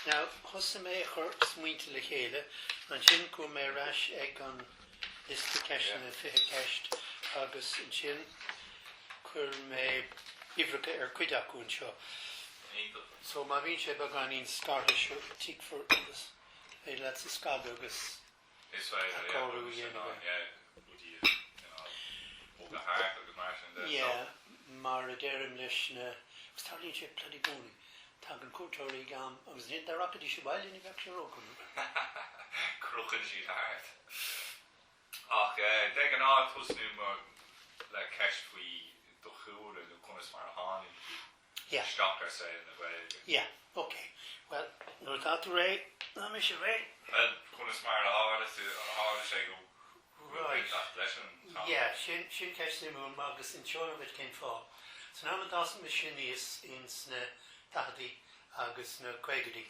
Now, hosa mé chur smuointe le chéile, an sin go mé rais ag an liste ceist na fithe ceist agus an sin chur mé bhíomhracha cuid acu anseo. So má bhíonn sé bag an íon scartha seo tíic for agus é le sa scab agus acóú dhéanamh. Yeah, mar a deireadh leis na starlíonn sé pladi gúnaí. Tá an cúrsaí gam agus ní darachad í sé baile ní bheith sé rógan. Cruchan sí thart. Ach, de an ád thusnú mar le ceist faoi do chúra do chunas mar háin stochar sé na Gaeilge. Yeah, okay. Well, nuair táú ré, ná mé sé ré. Chunas mar hála sé go Right. Yeah, sin ceist na múin agus in seoir bit cén fá. So ná man dásan me sin níos in sna tahadaí agus na Gaeilge.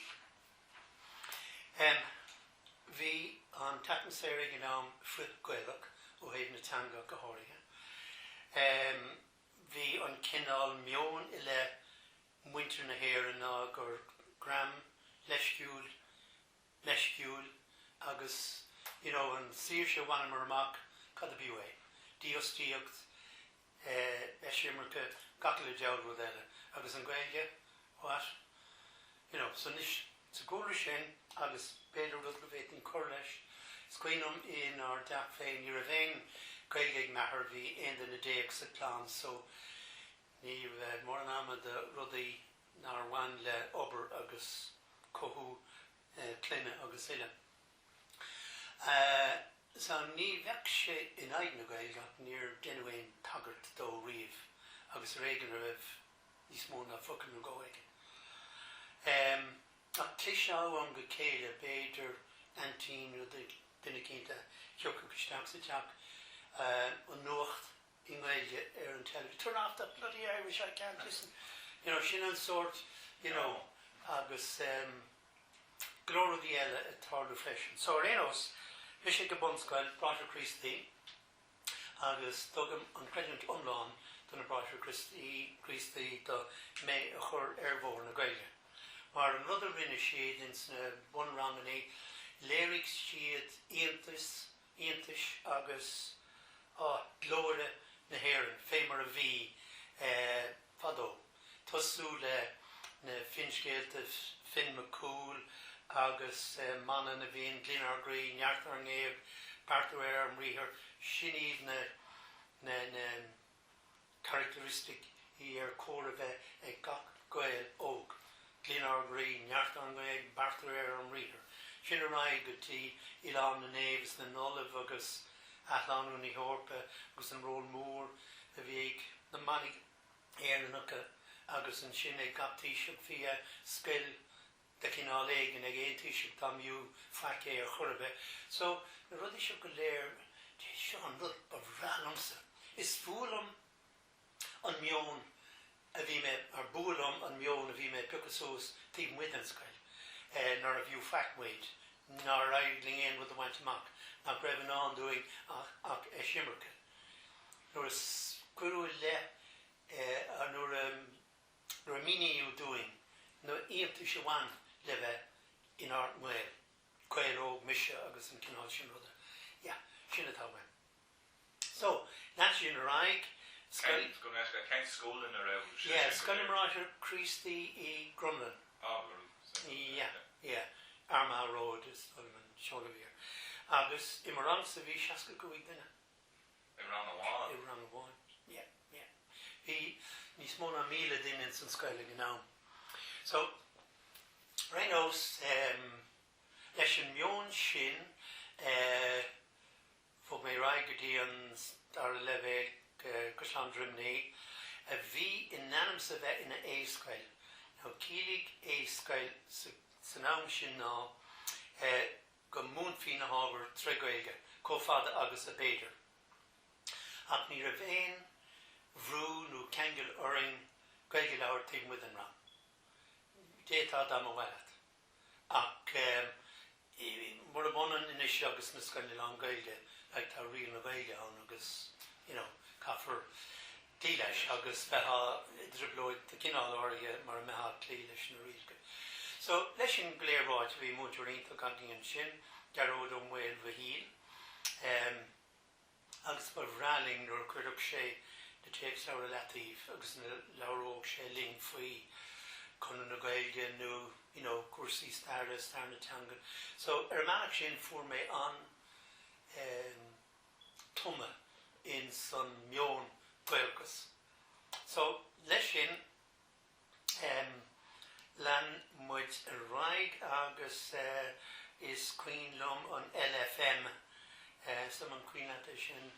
Bhí an tatan séir an am frith-Ghaeilge ó héad na teanga go háirithe. Bhí an cinál meon I le múinteoir na hÉireann ná gur gram leisciúil agus an síos se bhain mar amach cad a bíú é. Díostíocht eisimarcha gacha le deabhród eile agus an Gaeilge what? So nis sa gúra sin agus beidir rud go bhéit an cur leis scuoinm in ar deach féin ní raibh féin Gaeilge ag meathar bhí aon na déag sa Cluain so ní mór an ama de rudaí nar bhain le obair agus cothú cluine agus ile. So ní bheadh sé in aig na Gaeilge níor déanamhain tagart dó riamh agus réigean a raibh níos mó na focail na Gaeilge. Ach cliseáil an go céile beidir antín nó duine cinnte teocha isteach sa teach an nuacht in Gaeilge an television. Turn off that bloody Irish, I can't listen. Sin an sort, agus glóradí eile a tarlú freisin. So rénos, bhí sé aníos Ráth Cúil agus dogam an creideann omláin don na Ráth Cúil do mé a chur bhór na Gaeilge. Mar an rud a rinne siad in sna bunrámaní léirigh siad íontais agus glóire na hÉireann fémar a bhí fadó. Tosú le na finscéalta fin cúil agus mana na bhíon glínargraí, neartar an éab, bartúir an rithar, sinad na characteristic I ar córa bheith ag gach Gael óg. Glínargraí, neartar an éab, bartúir an rithar. Sin a raig go tí Ilan na névis na nolah agus Athlanú ní hórpa agus an ról mór a bhíag na manig éarnacha agus an sin ag gaptíisiach fia scail de cinál éigean ag éontíisiach tamú faice ar churbe. So na rudí seo go léir seo an rud a bhrealamsa. Is bhualam an meon a bhí me ar bhualam an meon a bhí me puchasós tí muinteoir nar a bhíú facmid nar raigling éon rud a bhaint amach nach raibh an an doing ach simmerke. Nor is guru le nor a mini you doing no íontu se bhain le bheith in art muil Gael óg mise agus an cinál sin ruda. Yeah, sin atá bhain. So, ná sin a raig Cain school in a raibh. Yeah, scoilim Ráth Cúil I Grumlan. Yeah. Armagh Road is Seolahír. Agus I mar sa bhí 65 duine. I ran a bháin. Yeah. Bhí níos mó na 1,000 duine san scoile gnám. So, rénos leis an meon sin fog mé raig go dtí an dar le bheith cosán drimnaí a bhí in nanam sa bheith ina éascail. Now, cílig éascail san am sin ná go múnfí na hábhar trí Gaeilge, cófada agus a béidir. Ach ní raibh féin bhrú nó ceangail oring Gaeilge leabhar tí muid an rá. Détá dá mhaileat. Ach mar a bhunan inis agus na scoile lán-Ghaeilge ag tá riil na Gaeilge an agus, caithfar tí leis agus bheitha driblóid de cinál áirithe mar a meá clí leis na riilge. So, leis an gléiráid bhí múinteoir iontu an sin, dearóid an bhfuil bhíl. Agus bar bhráling nuair chuireadh sé de téic leabhar leataíh agus na leabharóg sé ling faoi chun na Gaeilge nó cúrsaí starna teanga. So, manaach sin fuair mé an tuma in san meon Gaeilges. So, leis sin lean muid a raig agus is cuioin lom an LFM some an cuioinata sin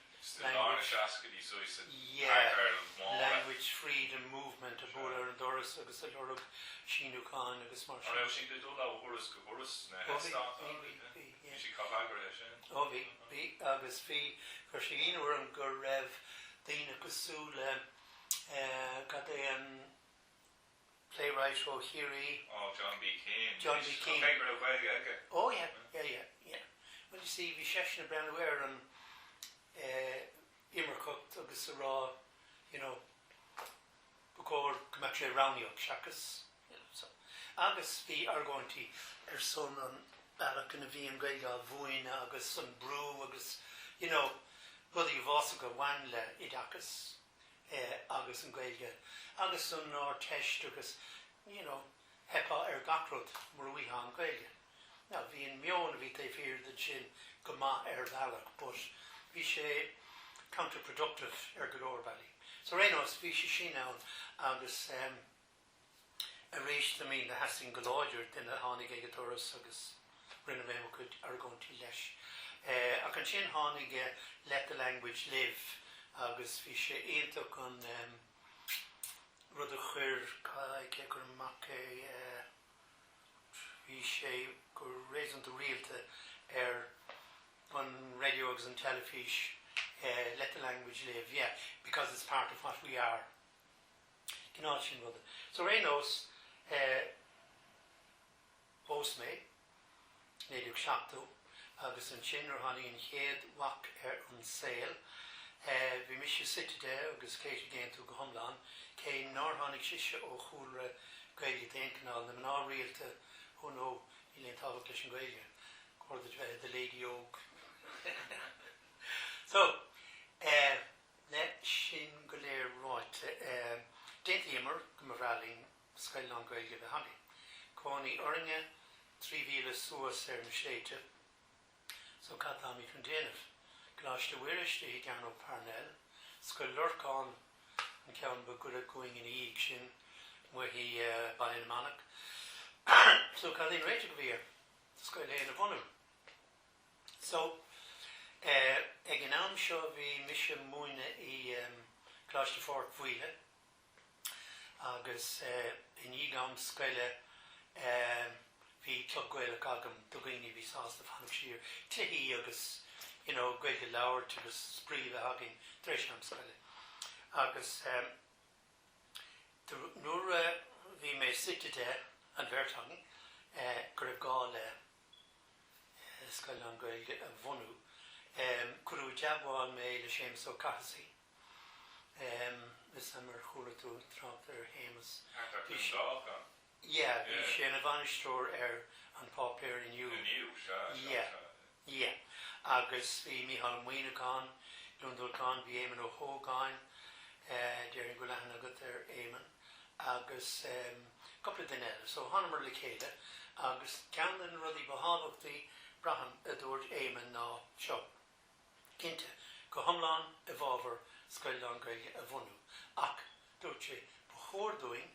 language freedom movement a bhór ar an doras agus a lorug Sínucháin agus mar sin. Raibh sin go dul thuras go thuras na heastach sí cabhagra sin. Ó bhí agus bhí gur sé inúir an gur raibh daoine cosúla cad é an playwright ó hAilín. Oh, John B. Keane. John B. Keane. Oh, yeah. Well, you see, bhí seisna brean uair an imircocht agus a rá, go cumach sé ráneoch seachas. Agus bhí argóintí ar son an bailach in a bhí an Gaeilge bhuine agus an brú agus, bud í bhása go bhain le idachas agus an Gaeilge. Agus an ár teist agus, hepa ar gacrod mar bhí an Gaeilge. Now, bhí an meon a bhí taobh hir den sin go maith ar bhealach, but bhí sé counterproductive ar go leor bailí. So réinos bhí sé sin ann agus a réist na hasin go láidir den a tháinig ag doras agus rinne mé mo chud argóintí leis. Ach an sin tháinig let the language live agus bhí sé aontóg an rud a chuir caiice gur amach bhí sé gur réasant a rialta ar on radios and television, let the language live, because it's part of what we are. So Réinos post me, néidir seachú, agus an sin ar tháinig an chéad wach ar an saoil. Bhí mis sit de agus céit géint tú go thomláin, cé nár tháinig siise ó chúra Gaeilge déancanál na ná rialta ó nó í léon tábhacht leis an Gaeilge. The lady oak. So, let sin go léir ráit déint éimir go mar bhráling scoil lán-Ghaeilge be hagaí. Cónaí oringe 3,000 suas ar na sléite. So catá mí chun déanamh. Coláiste Chilliain i gan ó Parnell. Scoil Dolcáin an ceann ba gura going in íig sin mu hí Baile manach. So cad éon réite go bhíar. Scoil éana a bhunú. So, ag an am seo bhí mise múine i Coláiste Chilliain agus in ígam scoile bhí club Gaeilge agam do dhaoine bhí sásta fanach siar tithí agus Gaeilge labhairt agus spríomh a hagin treis am scoile. Agus nuair bhí mé site de an bheirtangin gur raibh gáil scoil lán-Ghaeilge a bhunú. Curú deabháil mé le sémas ó cúrsaí. Is mar chula tú trácht ar hémas. Bhí sé an bhainisteoir ar an pápéir inniu. Agus bhí Mícheál Muoineáin, Dolcáin bhí éimean ó thógáin, déir go leathan agat ar éimean. Agus coppla den eile, so hanamar le chéile, agus ceann an rudí bhábhachtaí braham a dúirt éimean ná seo. Cinnte go thomláin a bhábhar scoil lán-Ghaeilge a bhunú. Ach dúirt sé ba chórdúing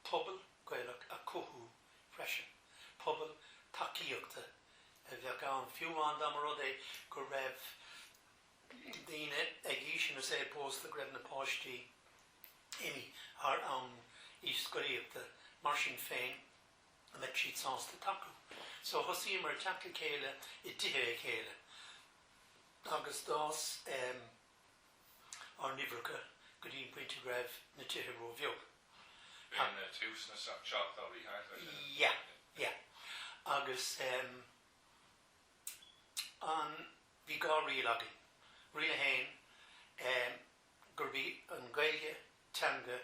pobal Gaeilge a cúthú freisin. Pobal tacaíochta a bheadh an fiúháin dá mar rud é go raibh daoine ag ísin a sé post le raibh na páistí imi ar an íscoíochta mar sin féin a le siad sásta tacu. So thosaí mar teachla chéile I dtithe chéile. Agus dás ar nibhreacha go dtí pointe raibh na tithe ró bheog. Bhíonn na tús na seachtá bhí háirithe. Agus an bhí gá rial agin. Rial hain gur bhí an Gaeilge teanga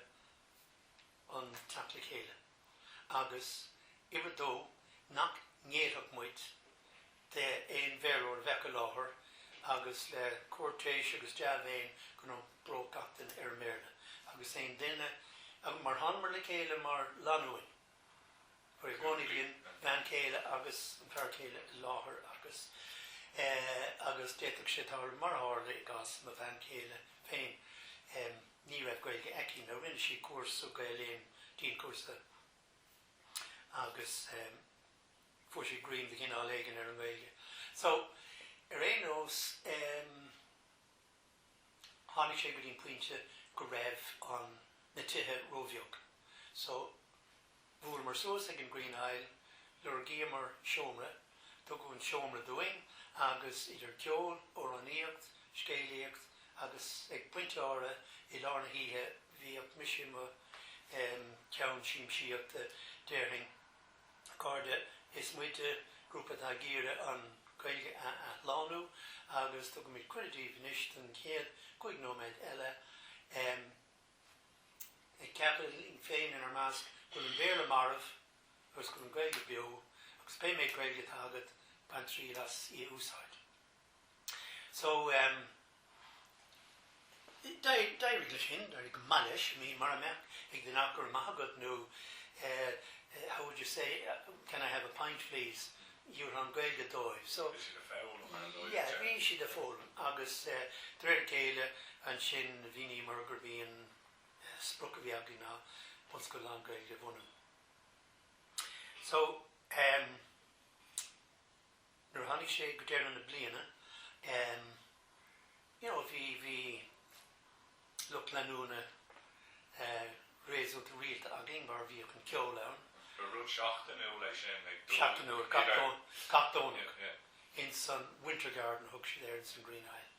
an teachla chéile. Agus Ibre dó, nach néadach muid de ein bhéróir bhecha láthar agus le cuairtéis agus deabhéin go an brócachtain méle. Agus ein duine mar hanmar le chéile mar lanúin. Fuair gcónaí bhíon bhean chéile agus an fear chéile láthar agus déiteach sé tar mar hála gas ma bhean chéile féin. Ní raibh Gaeilge aici nó rinne sí cúrsú Gaeilín dín cúrsa agus fuair sí green bhí cinál éigean ar an Gaeilge. So, os tháinig sé go dtíon pointe go raibh an na tithe róbheog. So, bhuail mar suas ag an Green Isle, leir géamar seomra, do go an seomra doing, agus idir ceol, óráníocht, scéalaíocht, agus ag pointeára I lárna híthe bhí ag misisiúma ceann síomsíocht déirthing. Carde is muide grúpa a gíire an Gaeilge a lánú, agus do go mid cuireadí bhanis an chéad chuig nóméid eile. Ag ceapal in féin in ar measc go an bhéle marmh agus go an Gaeilge bio, agus bé méid Gaeilge tagad baint I úsáid. So, Dair le sin, dair go maiis, mí mar me, ag den achar mahagad nó, how would you say, can I have a pint please? You're on Gaeilge dóibh. So, yeah, bhí si de fólam, agus dréir céile an sin bhíní mar gur bhíon spruc a bhí agin ná, bus go lán-Ghaeilge bhunam. So, nuair tháinig sé go déir na bliana, bhí look lenúna réasú de rialta agin mar bhí an ceolann. Rúd seachtainú lei sin. Seachtainú, captóniach. In san winter garden thug sé there in san Green Isle.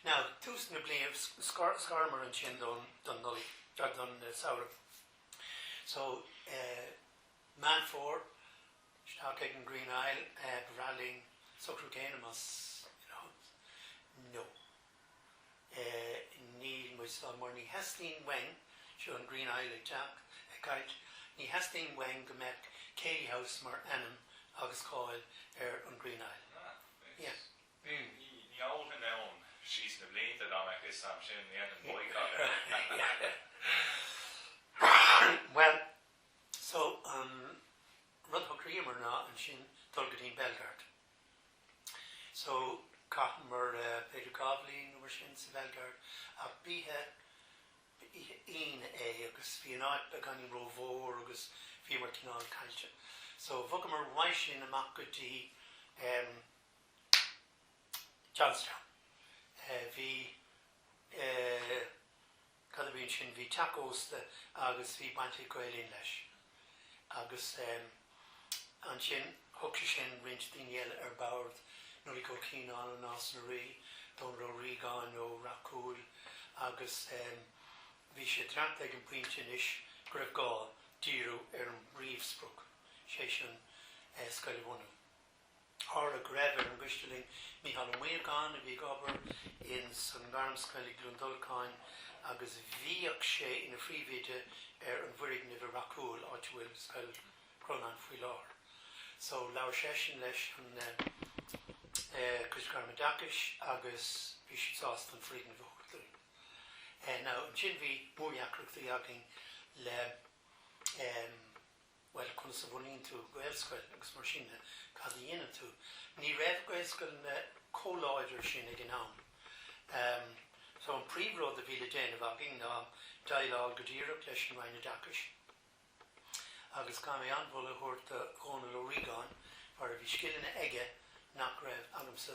Now, tús na bliamh scarmar an sin don nully, don saoirh. So, man for, staach ag an Green Isle, bhrealing, sucrú céanamas, no. Ní muisá mar ní heastlín weng, seo an Green Isle ag teach, ag ní heastlín weng go meic céilí house mar anam agus cáil ar an Green Isle. Ní áilthe meon síos na blianta dámach is sam sin ní an boicáil. Well, so rud thugríomar ná an sin dul go dtíon Belgard. So, caitheann mar Peter Coblin mar sin sa Belgard ach bíthe íon agus bhí an áit be gan rómhór agus bhí mar cinál cailte. So, bhogam mar bhaid sin amach go dtí Johnstown. Bhí cad bhíonn sin bhí tacósta agus bhí baint Gaeilín leis. Agus an sin thug sé sin rint daoine eile ar bord nuair go cíán an nás na rí, don Rígáin ó Ráth Cúil, agus bhí sé treacht ag an pointe inis go raibh gá díreú ar an bríomhsprúc sé sin scoile bhunam. Thar a greibh ar an gcuisteling Mícheál Ó Maíogáin a bhí gobar in san gCluain Dolcáin agus bhíoh sé ina phríomhide ar an bhuirig na bhí Ráth Cúil áit bhfuil scoil Chrónáin faoi lár. So leabhar sé sin leis an Cúrsaí agus bhí si sásta an phríomh na bhóirtlaí. Now, an sin bhí múineachreachtaí agin le well, chun sa bhuníonn tú Gaeilscoil agus mar sinna cad a dhéanamh tú. Ní raibh Gaeilscoil na cóláidir sin ag an am. So an príomhród a bhí le déanamh agin ná dailál go díreach leis an Ráine Dacais. Agus cá mé anbhfuil a thuirt a Chónal Ó Rígáin mar a bhí scillanna aige nach raibh agamsa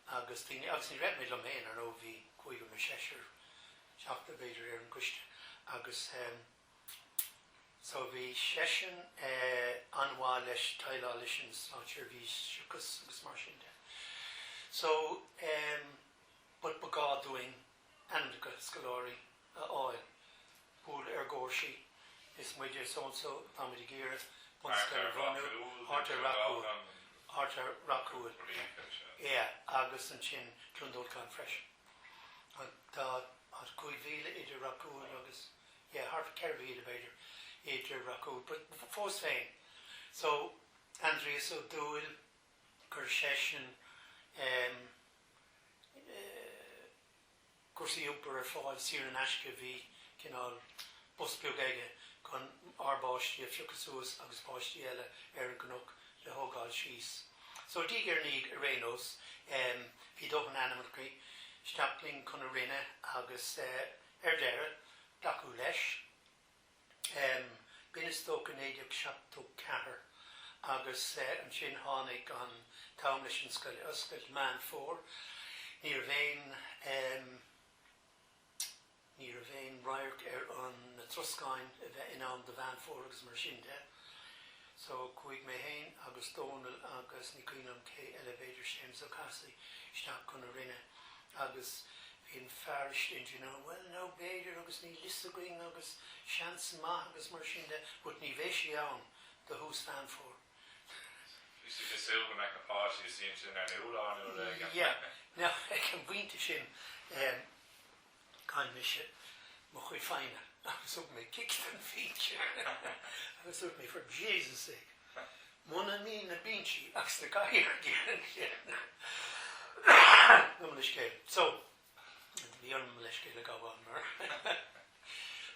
agus ní raibh mé le méon ar ó bhí chuig na séisiir seachta beidir ar an cuiste. Agus so bhí séisian anmhail leis tailá leis an sláintear bhí siúchas agus mar sin de. So, but bagá doing and go scoláirí áil búil ar gcúrsaí is muidir so-and-so táid géireamh bunscoil bhunú Ráth Cúil. Yeah, agus an sin Cluain Dolcáin freis. Tá 2,000 idir Ráth Cúil agus, yeah, half ceir bhíle beidir idir Ráth Cúil, but fós féin. So, Andreas Ó Dúil, session, cúrsaí upar fáil sír an aisce bhí cinál frith-Ghaeilge chun arbáistí a fiocasúas agus báistí eile an gnóch le thógáil síos. So dígar níg a réinos, bhí dóchan animalcaí, stapling chun a rinne agus deire, dacú leis. Bínas tóca néideach seachtó cethar agus an sin tháinig an táim leis an scoil man fór. Ní a bhéin rairc an Troscain a bheith in am de bhean fór agus mar sin de. So chuig mé héin agus Donal agus ní cuineam cé elevator séms ó casaí steach chun a rinne agus bhíon fearist in well no béidir agus ní listagreen agus seans má agus mar sin de bud ní bhéisi ann de hús fan fór. Is it silver make a party is in an old yeah. Now I can bhainte sin caiin mise mo chuid fáine. Agus up me kicked and feature. Agus up me for Jesus' sake. Muna ní na bínti agus na Gaeilge. No leis céil. So bhí an leis céil a gábhain mar.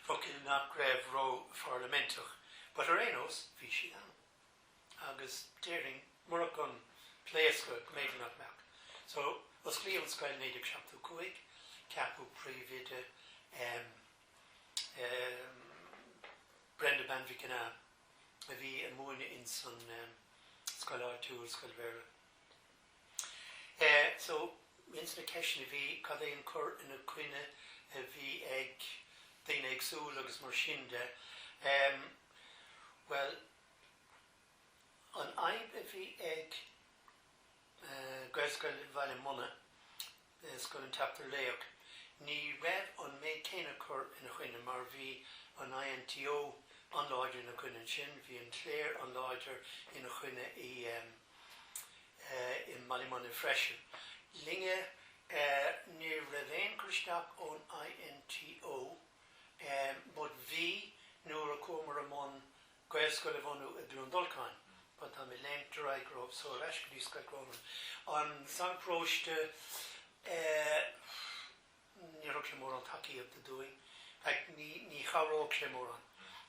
Fucking nach raibh ró parlamentach. But ar éinos bhí si an. Agus déiring murach an pléasca méidir nach meach. So os Cliathscoil néidir seachtó cuaig, ceapú príomhide Brenda Banvicana a bhí an múine in san scoil áitiúil scoil Bhaile. So mins na ceisna bhí cad é an cur ina cuine a bhí ag daoine agsúil agus mar sin de. Well, an aib a bhí ag Gaeilge Bhaile Muna, scoil an taptar léach, ní raibh an méid céine cur ina chuine mar bhí an INTO an láidir ina chuine sin, bhí an cléir an láidir ina chuine in Mallimán freisin. Linge ní raibh éon cúrsteach ón INTO, bud bhí nuair a cúmar amón Gaeilge bhunú a Glúin Dolcáin. But I'm a lame to write grove, so actually Scott Roman. On some approach to near Clemoran Taki up the doing, like ni Haro Clemoran,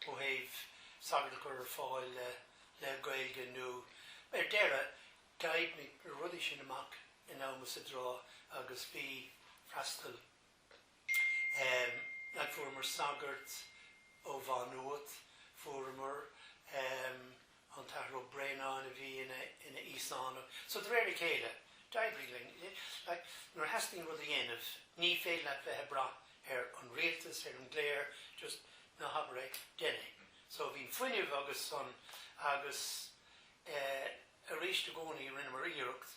who have Sagador foil le Gaeilge new. Dera died me ruddish in a mock in almost a draw, Agus B. Frastel. Like former Sagart of Van Oot, former. An tahro brain on a bhí in a Isan. So the very céile, daibríling, like nor hasting rud a dhéanamh, ní féad le bheith bra an réaltas an gléir, just na habre déine. So bhín fuineh agus son agus a réiste gcónaí rinne mar iireacht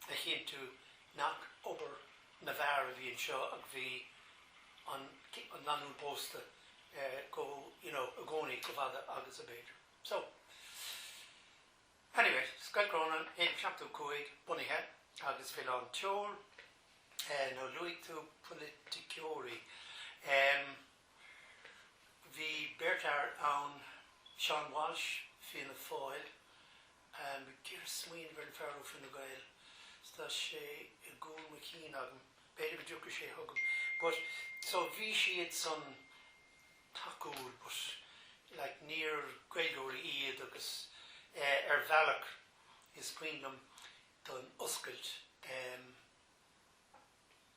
a chéintú nach obair na bhar a bhí an seo ag bhí an lanú pósta go, a gcónaí go bhada agus a béidir. So, anyway, Scoil Chrónáin, seachtó cuaig, bhunaitheoirí, agus bhí an teoir, nó luightú múinteoirí. Bhí beartar an Sean Walsh fin na fáil, gur smaoin bhar an fearú fin na Gaeilge. Tá sé i gúil na cín agam, beidir go dúcha sé thugam. But, so bhí siad san takeúil, but like near Gaeilgeoirí iad agus bhealach is cuinnam don oscailt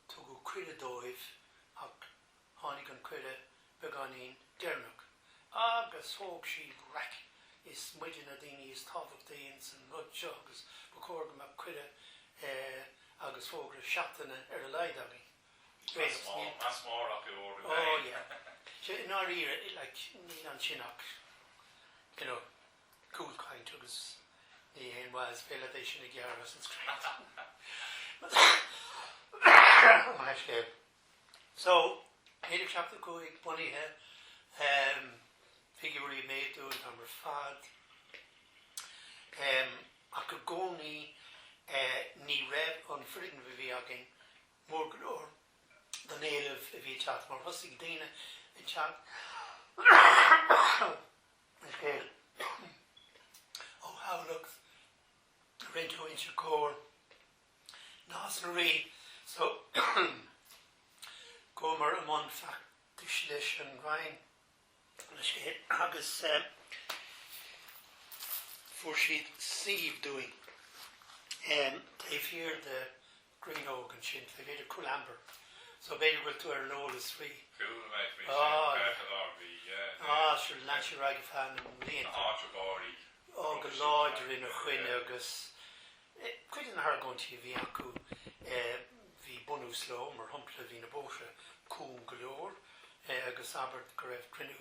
tugu cuide dóibh ach tháinig an cuide beganín dearnach. Agus thóg sí rac is muidir na daoine is tábhacht daon san rud seo agus bacórga me cuide agus fógra seachtainna ar a leid agaí. That's more like a order. Oh yeah. Nor here, like ní an sinach, cool kind agus ní héin was féileadéis sin ag Áras an screen. So, héidir seachtó cuaig bunaithe, figurí méadú an tamar fad, ach go gcónaí ní raibh an frightin bhí agin mór go leor don éileh a bhí teacht, mar thosaigh daoine in teacht Proinnsias Ó, Násnarí, so Gomer among factish leis an raim agus for she'd sieve doing they've here the green oak and shin they've here the Colamber so Baile will do her all is free Cool mate we sure Lanchi Raggy fan and Lean Gaeilge in a chun agus quite in her going to be Aku vi bonus low or humpla vina bosha cool galore agus abert gref crinu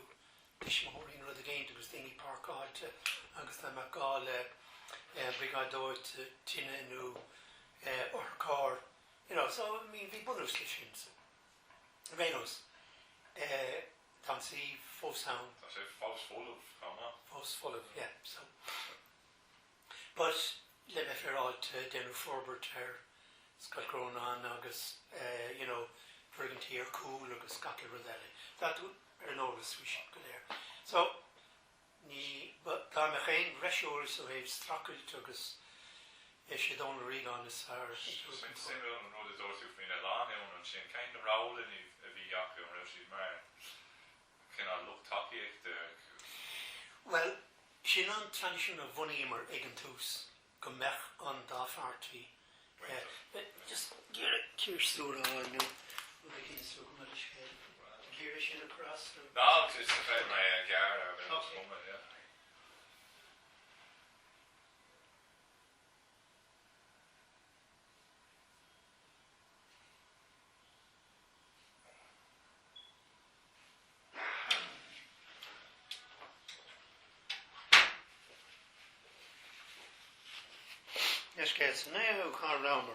dishmahori in the game to thingy park to agus them a gal brigado to tina nu or car so I mean vi bonus lishins Renos Tansi full sound false full of yeah so but let me fair all to Déanann Proinnsias Chilliain agus friggin tír cool agus Gaeilge rodelle that are notice we should go there so ni but da me geen reshoor so heeft strakkel agus she don't read on this are similar no the doors you've been a long and she kind of roll in a viac or she's mar can I look talky well she non tradition of bhunaitheoirí egentus go mech an dá fartí but just get it cúrsaí on nu so here is in across no it's just about my garden yeah Yes, guys, now car rounder.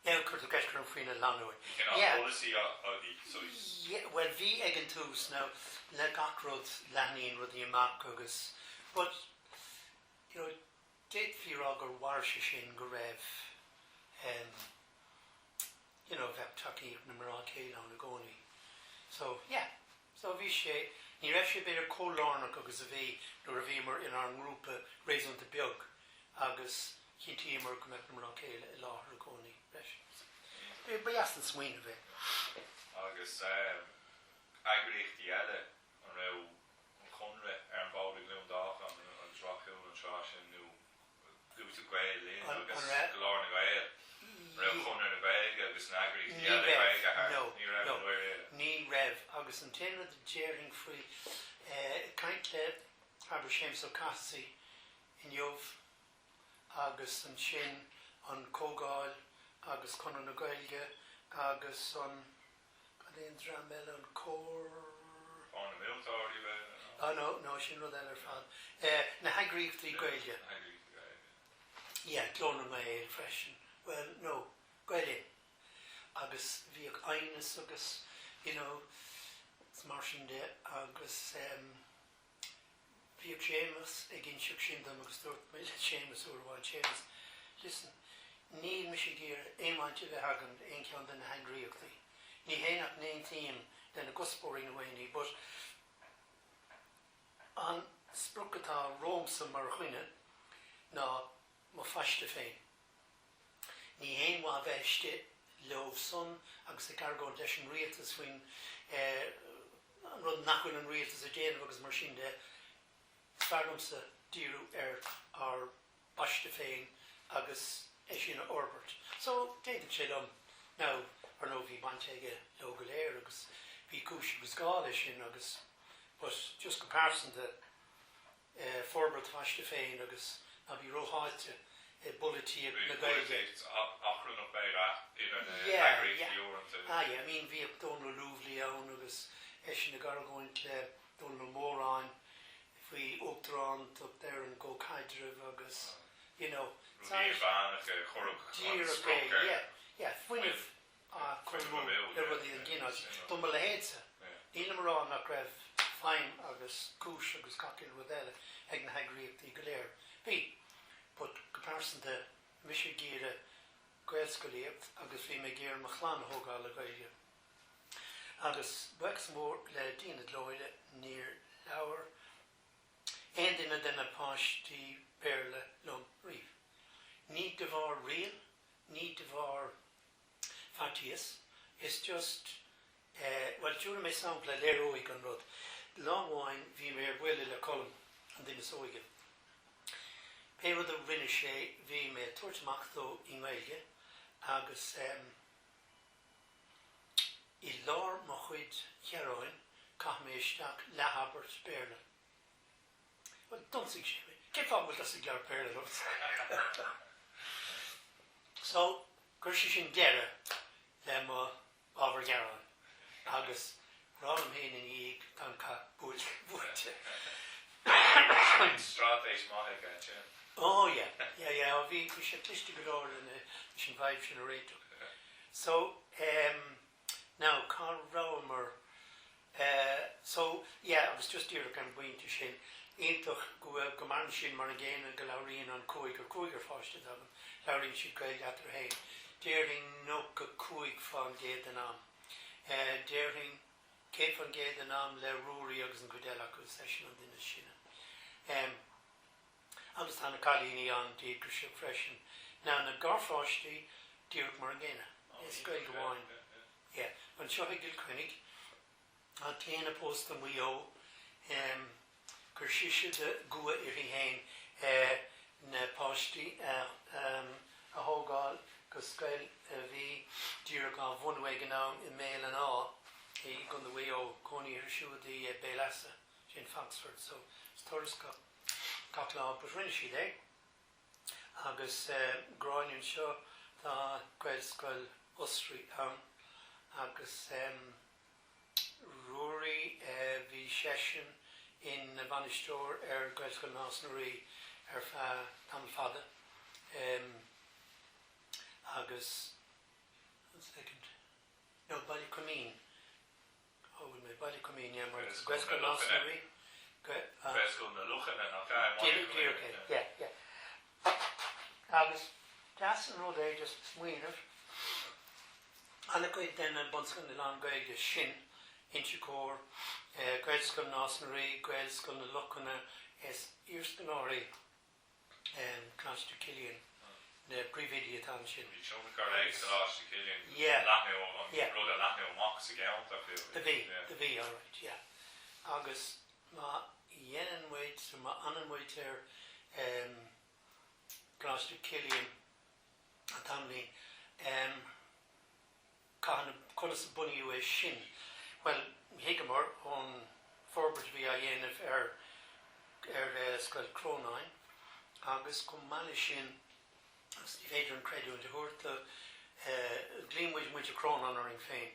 Now, could the guest from Frina Lanoy. Yeah, well, V Egentus now, Le Gacrod, Lanin with the Amakogus, but did Virog or Warshishin Garev, Veptaki, Numerake, Longagoni. So, yeah, so Vishe. Ní raibh sé beidir cólárnach agus a bhí nuair a bhímar in our group raising the beag agus chintímar go mbeadh mar an céile I láthair a gcónaí leis. Ba eastan smaoine a bheith. Agus agríocht eile an raibh an chunra an bála glún dácha an trachú an trásin nó gúta Gaeilge agus glár na Gaeilge. Raibh chunra na Gaeilge agus an agríocht eile Gaeilge ní raibh agus an téanna de déiring faoi caint le Harbour Séamus ó Cúrsaí in Jobh agus an sin an cógáil agus chun na Gaeilge agus an dramel an cór an múinteoir no sin rud eile fad na hagríochtaí Gaeilge clóna na éil freisin well no Gaeilge agus bhí aníos agus Martin de agus bhí Séamus ag gin seach sin agus dúirt mé Séamus uairháil Séamus listen níl me sé gur éimeinte bheith hagan aon ceann den na hagríochtaí ní héanaach naon tíim den na gospóirí na bhaoine but an spruchatá rómsa mar chuine ná má faiste féin ní héanmhá bheiste leo son agus the cargo leis an rialtas faoin an rud nachhuiil an rialtas a déanamh agus mar sin de fearmsa díú ar baiste féin agus é sin orbert so déanann sé lom ná ar nó bhí baint aige leo go léir agus bhí cúis agus gáil sin agus but just comparison de forbert faiste féin agus na bhí róháilte bulletí na Gaeilge achrún op beire I mean bhí dún na lúbhlí ann agus sin na gargóint le dún na mórán faoi Uachtarán up there an go caidirh agus fuineh chumú le rudí an gcineáil dún le héadsa ní marrán nach raibh féin agus cúis agus Gaeilge rud eile ag na hagríochtaí go léir bhí but comparison to Misha Gira Gaeilge agus bhí me géir mo chláán thógáil le Gaeilge agus Wexmór le Díanad Lóide níor leabhar Sinna den a páistí béle lom riomh. Ní de bhar rial, ní de bhar fatias. It's just, well, dúra mé sampla léróig an rud. Lámháin bhí mé bhfuil le colm an duine sóige. Pe rud a rinne sé bhí mé tuairteach dó I Gaeilge agus I lár mo chuid chearáin cach mé isteach lehabart béle. Well, donsig sé mé. Cé fábhfuil as a gghear béle lucht. So, gur sé sin deire le mo ábhar gearáin. Agus rám héin in íag tan ca búte. Strátéis maithe gaite. Oh, yeah. Bhí sé cliste go leir in sin bhaibh sin a réitú. So, now, cá rámar, so, yeah, I was just here an bhainte sin. Éintach go marn sin mar a ggéine go labhraíonn an cúigar fáiste dagan. Labhraíonn siad Gaeilge atar hain. Déirling nó go cúig fan géad an am. Déirling cé fan géad an am le rúraí agus an gudéil acu session an duine sinna. Agus tána cálíní an díad gur siad freisin. Ná na garfáistí díreach mar a ggéine. Is Gaeilge bháin. Yeah, an seo gCluain an téana post an mhuió gur siise de gua irí hain na páistí a hógáil go scail bhí díreach an bhunaitheoirí I méil an á I gon the mhuió cónaí ar siúdaí Baile sin Foxford, so it's thuras gach lá but rinne siad agus gráinún seo tá gCluain osraí ann agus ruairi bhí session in na bhunaisteoir gCluain násnaí tam fada agus one second no Baile Cúmín yeah mar gCluain násnaí Vesgún na luchan yeah agus das an rud just smuoineh Anna goid den bhunscoil na lán-Ghaeilge sin thionchar Gaeilge násnaí Gaeilge na luchanna is iarbhunscoil Coláiste Chilliain na príomhídí atá sin. Thionchar Coláiste Chilliain. Yeah. Rud a leithneó amach sa gceann The V, all right, yeah. Agus má dhéanaan muid so má anan muid Coláiste Chilliain a tamlín Cána conas bunniú sin. Well, higamar on forbert bhí a dhéanamh scoil Chrónáin agus go mála sin agus ní féidir an creidú de thuirta glíomhmuid muid a Chrónáin ar an féin.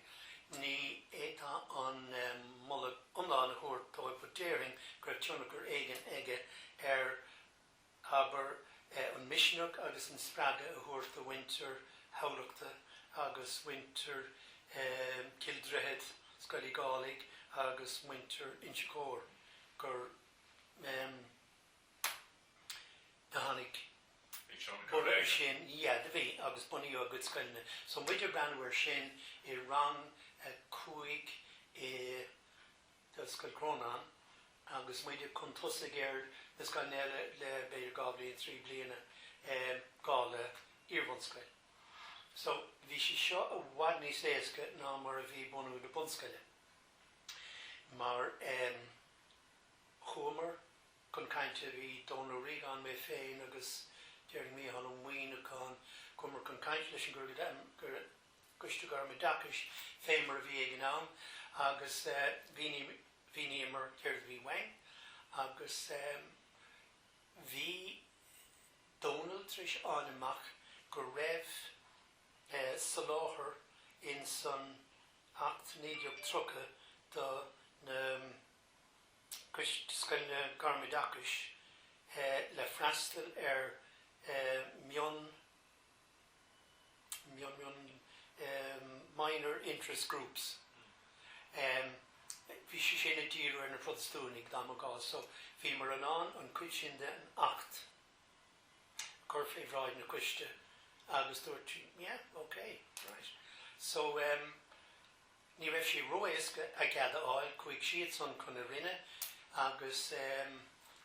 Ní étá an mulla umláin a thuirta ó budéiring gur thionchar aige aber an misneach agus an sppraga a thuirta winter hálachta agus winter Kildrehead scoil Gaeilge agus winter Inchicóir gur Dahannig Bula sin, yeah, the V agus bunny o good scoilne. So muidir branwer sin I rang cúig the scoil Chrónáin agus muidir contusa géir the scoil le beir gabli in 3 bliana gáil iarbhunscoil. So bhí sé seo a bhaid níos éasca ná mar a bhí bunú na bunscoile. Mar chuamar chun cainte bhí dónarí an mé féin agus deir mí an mhuoine chumar chun cainte leis an gur guiste gar me dacais féin mar a bhí ag an am agus bhíní mar deir bhí wein agus bhí Donald tris an amach gur raibh sa láthair in san acht nídeach trocha do na scoilne garma dacais le freastal meon minor interest groups. Bhí sé sin a díú ar na protestúnig dá gá, so bhí mar an cuid sin den acht gur féhráid na cuiste agus dúirt yeah, okay, right. So ní raibh sé roiisce a gcead áil chuig siad son chun a rinne agus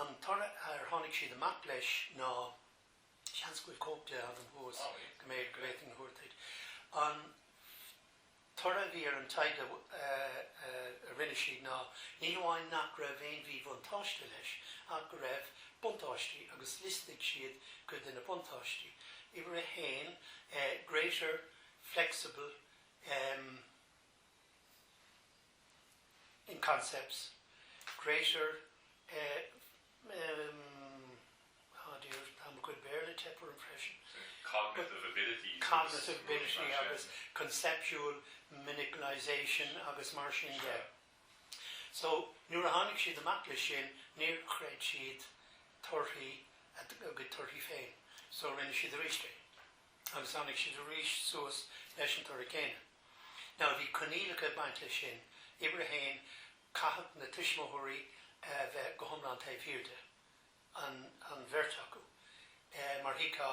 an tora tháinig siad amach leis ná seanscoil cópte an hús go méid go réiting na húirtaid. An tora bhí ar an taide a rinne siad ná ní hamháin nach raibh éon bhí buntáiste leis ach go raibh buntáistí agus listigh siad go dtí na buntáistí. Ibar a hain greater, flexible in concepts, greater I'm a good barely temper impression. Cognitive ability. Cognitive ability, agus conceptual manipulation, agus mar sin de. So, nuair a tháinig siad amach leis sin, níor chreid siad torthaí a go torthaí féin. So rinne siad a ríiste. Agus tháinig siad a ríist suas leis an torthaí céine. Now, bhí conílacha baint leis sin, ibar a hain caithfeadh na tuismóthirí bheith go hiomlán taobh hirirde an bhirt acu. Mar híá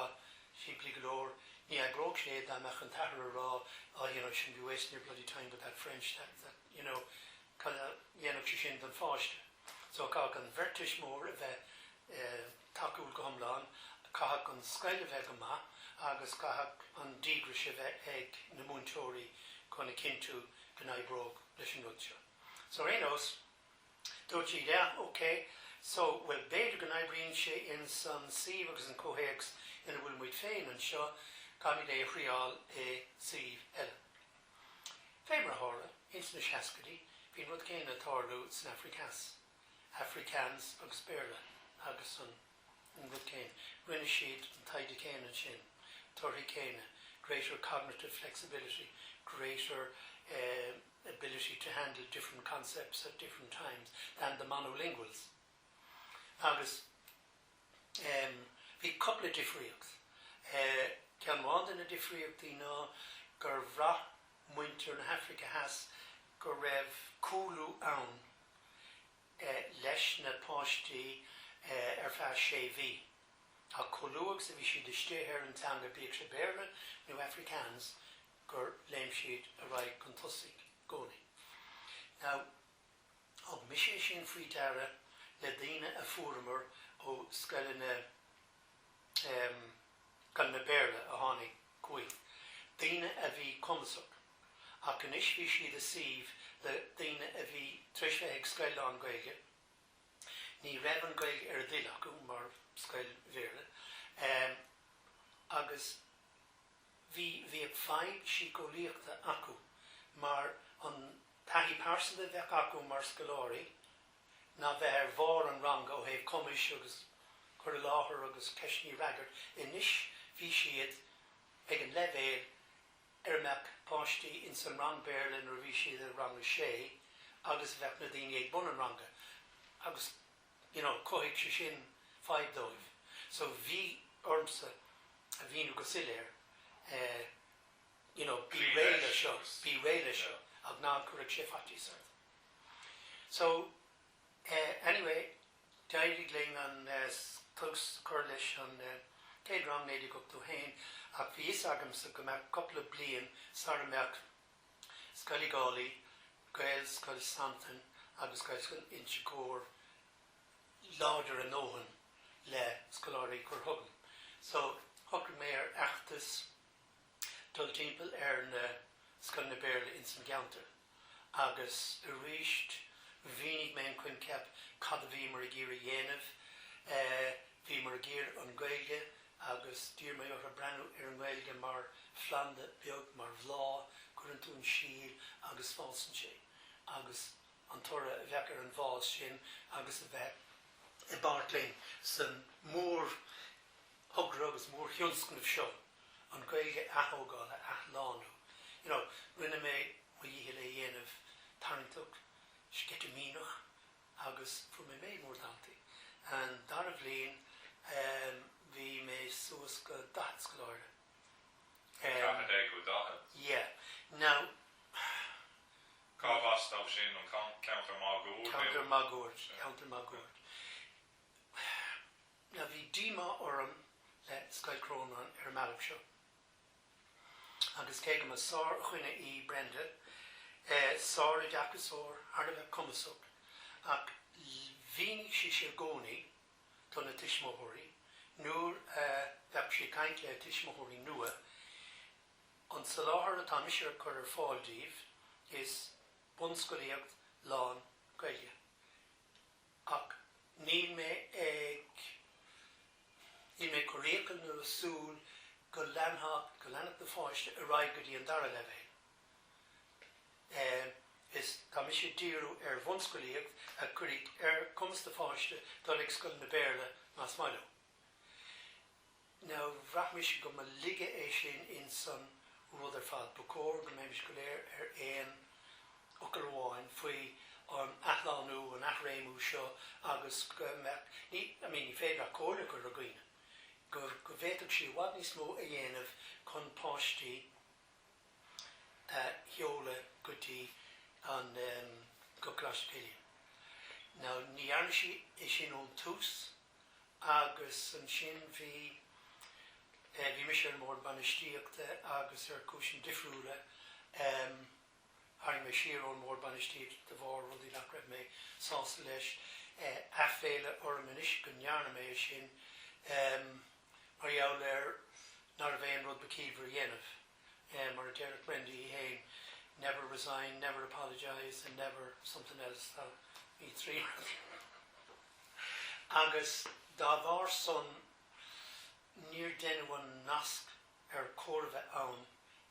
si bli galore, ní agróg sé dá meach an tahar rá, shouldn't be wasting your bloody time with that French, that kind of dhéanamh sé sin den fáiste. So cá an bhirt tuismóir a bheith takeúil go hiomlán, caithfeadh an scaile bheith go maith, agus caithfeadh an dígra sé bheith ag na múinteoirí chuna cinú go naibróg leis an rudse. So rénos, dúirt siad, okay, so well beidir go naibríonn sé in san síomh agus an cóhéags ina bhfuil muid féin an seo cáimid é chriáil é síomh eile. Féimar thóra, ins na seascadaí, bhíon rud céine tarlú san Africans agus Baile agus an rud céine. Rinne siad an taide céine an sin, torthaí céine, greater cognitive flexibility, greater ability to handle different concepts at different times than the monolinguals. Agus bhí couple of difríochs. Ceann bhád in a difríochtaí ná gur bhraith múinteoir na Hafraice has go raibh cúlú ann leis na páistí ar feadh sé bhí. A cúlúach sa bhí siad istíoth ar an teanga bíag sé Baile nó Africans gur léim siad a raibh chun tosaigh gcónaí. Now, ag mis sé sin fríteara le daoine a fuaireamar ó scaile na Baile a tháinig Cúil. Daoine a bhí cumasach. Ach an is bhí siad a síomh le daoine a bhí trisbheith ag scail lán-Ghaeilge. Ní raibh an Gaeilge ar dhuine acu mar scail Baile. Agus bhí ag fáid síochálaíochta acu mar an taithí páirseala bheith acu mar scoláirí ná bheith ar bhár an ranga ó thaobh cumis agus chur láthair agus ceisní ragart. Inis bhí siad ag an leibhéal ar meach páistí in san rang Baile nó bhí siad ar ranga sé agus bheith na daoine ag bun an ranga. Agus, cóigh sé sin fáid dóibh. So bhí ormsa a bhíonú go siléir bí réile seo ag ná chuirigh sé fatí sort. So anyway, dairig léing an tugs chur leis an céad rang néidir go tú hain ach bhí is agam sa go meach couple of bliain sar meach scailgálaí, Gael scail Santan agus Gael scail Inchicóir láidir an óhan le scoláirí chur thugam. So thugam mé ar achtas dul timpeall ar na scail na Baile in san Geantar agus a ríist bhínig mé chun ceap cad a bhí mar a gcír a dhéanamh, bhí mar a gcír an Gaeilge agus dtír mé ar a brenn ar an Gaeilge mar flanda beag mar bhlá gur an tún síl agus fásan sé agus an tora a bheith ar an bháil sin agus a bheith i bartling san mór thugra agus mór thionscnamh seo an Gaeilge athógála athlánú. Rinne mé mo dhíhé le dhéanamh tarintach scetamínach agus fu mé méid mór dantaí. An dar a bhliain bhí mé suas go dath scoláire. Yeah. Now Cábhas sin an counter magúir. Now bhí díma orm le Scoil Chrónáin ar mealach seo. Agus cé go mar sár chuine í Brenda, sár a deachasóir ar a bheith cumasach ach bhínig sé gcónaí donna tishmóirí, nuair bheadh sé caint le tishmóirí nua, an sa láthair atá misir chur ar fáildíobh is bunscoilíocht lán-Ghaeilge. Ach ní mé coréachal nó súl go leanach na fáiste a raibh go dtí an dara le bhéil. Is tá misir díreú ar bhunscoilíocht a cuireadh ar cumas na fáiste dul ag scoil na béarla más mailú. Now, bhreath misir go mar lige é sin in san rud ar fad bucóir go mbeidh go léir ar éon Cluain faoi an athlánú an réimú seo agus go ní féidir a cóla gur a gcuine. Go bhéadach sí bhhad níos mó a dhéanamh chun páistí heola gotí an go Coláiste Chilliain. Now, ní dhearna sí é sin ón tús agus an sin bhí misir mór banistíochta agus ar cúsin difriúla haring mé siar ón mór banistíocht de bhar rudí nach raibh mé sásta leis aféile or manis go nearna mé sin mar jaall nar a bhéon rud becíomhar dhéanamh mar a Derek Wendy hain, never resign, never apologise and never something else that me three. Agus dá bhar son níor denúan nasc ar córbheith ann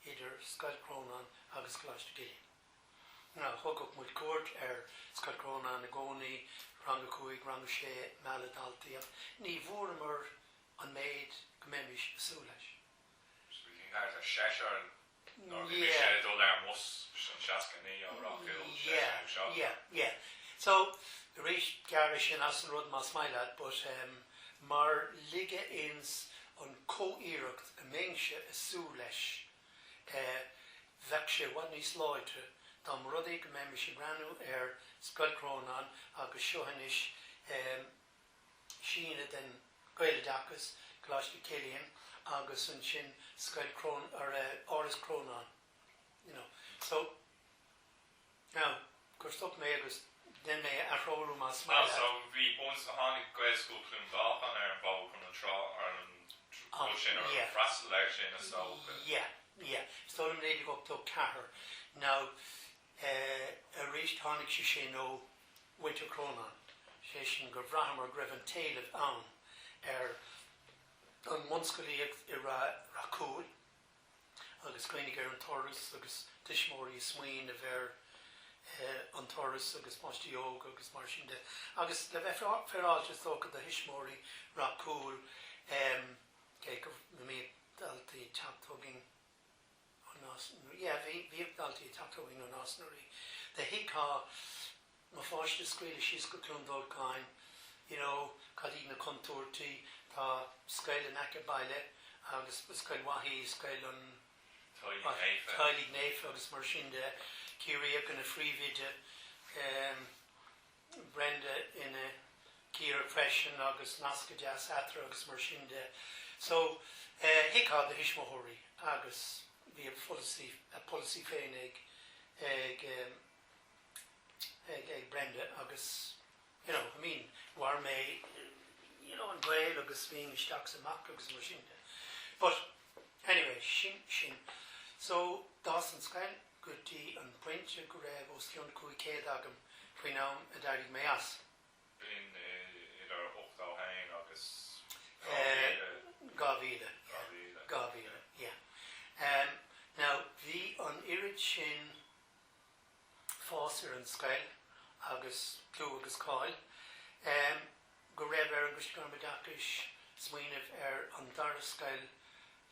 idir Ráth Crónáin agus Coláiste Chilliain. Now, thugad muid cuairt ar Ráth Crónáin na gcónaí, rang cuaig, rang sé, meala daltaíoch. Ní bhór mar an méid go mbeidh asúil leis. So we can have a shashar and yeah, dul ar mus an seascaní ó Ráth Cúil. Yeah. So, the rich garish in as an rud mas mailad, but mar lige ins an co-íireacht a méinse asúil leis bheadh sé bhaid níos láidre dá rudaí go mbeidh sé breanú ar Ráth Crónáin agus seohanis síne den Gaeilge Coláiste Chilliain agus an sin Áras Chrónáin. You know, so now gur stop mé agus den mé athróú más mailad. So bhí bunas na tháinig Gaeilge School Cluain Dolcáin ar an báil chun an trá ar an sin ar an freastal leir sin a stócha. Yeah. Stolam léidir go tó cethir. Now, a rís tháinig sé sin ó Winter Crónáin. Sé sin go bhreatham ar greibh an taobh ann ar an munscoilíocht i Ráth Cúil agus cuinnig ar an toras agus tuismóirí smaoin a bheith an toras agus múinteoir agus mar sin de. Agus le bheith fearáilte tógad a tuismóirí Ráth Cúil go mé daltaí teachtógin an asnaí. Bhí daltaí teachtógin an asnaí. De hiá má fáiste scaoile síos go clún Dolcáin, cadí na contúirtaí tá scaoile neice Baile agus scaoil wathí scaoil an hAilín agus mar sin de círaíoch in a phríomhide Brenda in a círa freisin agus nasca deas Átha agus mar sin de. So, hiá de hismóirí agus bhí a policy féin ag Brenda agus, war mé, an Gaeilge agus bhíon isteach amach agus mar sin de. But, anyway, sin. So, dás an scail gotí an pointe go raibh os thionchar céad agam Proinnám a dairigh mé as. Bhín idir 8 hain agus Gaeilge, yeah. Now, bhí an irid sin fás ar an scail agus clú agus cáil go raibh ar agus go mbeadachais smaoinemh ar an dara scail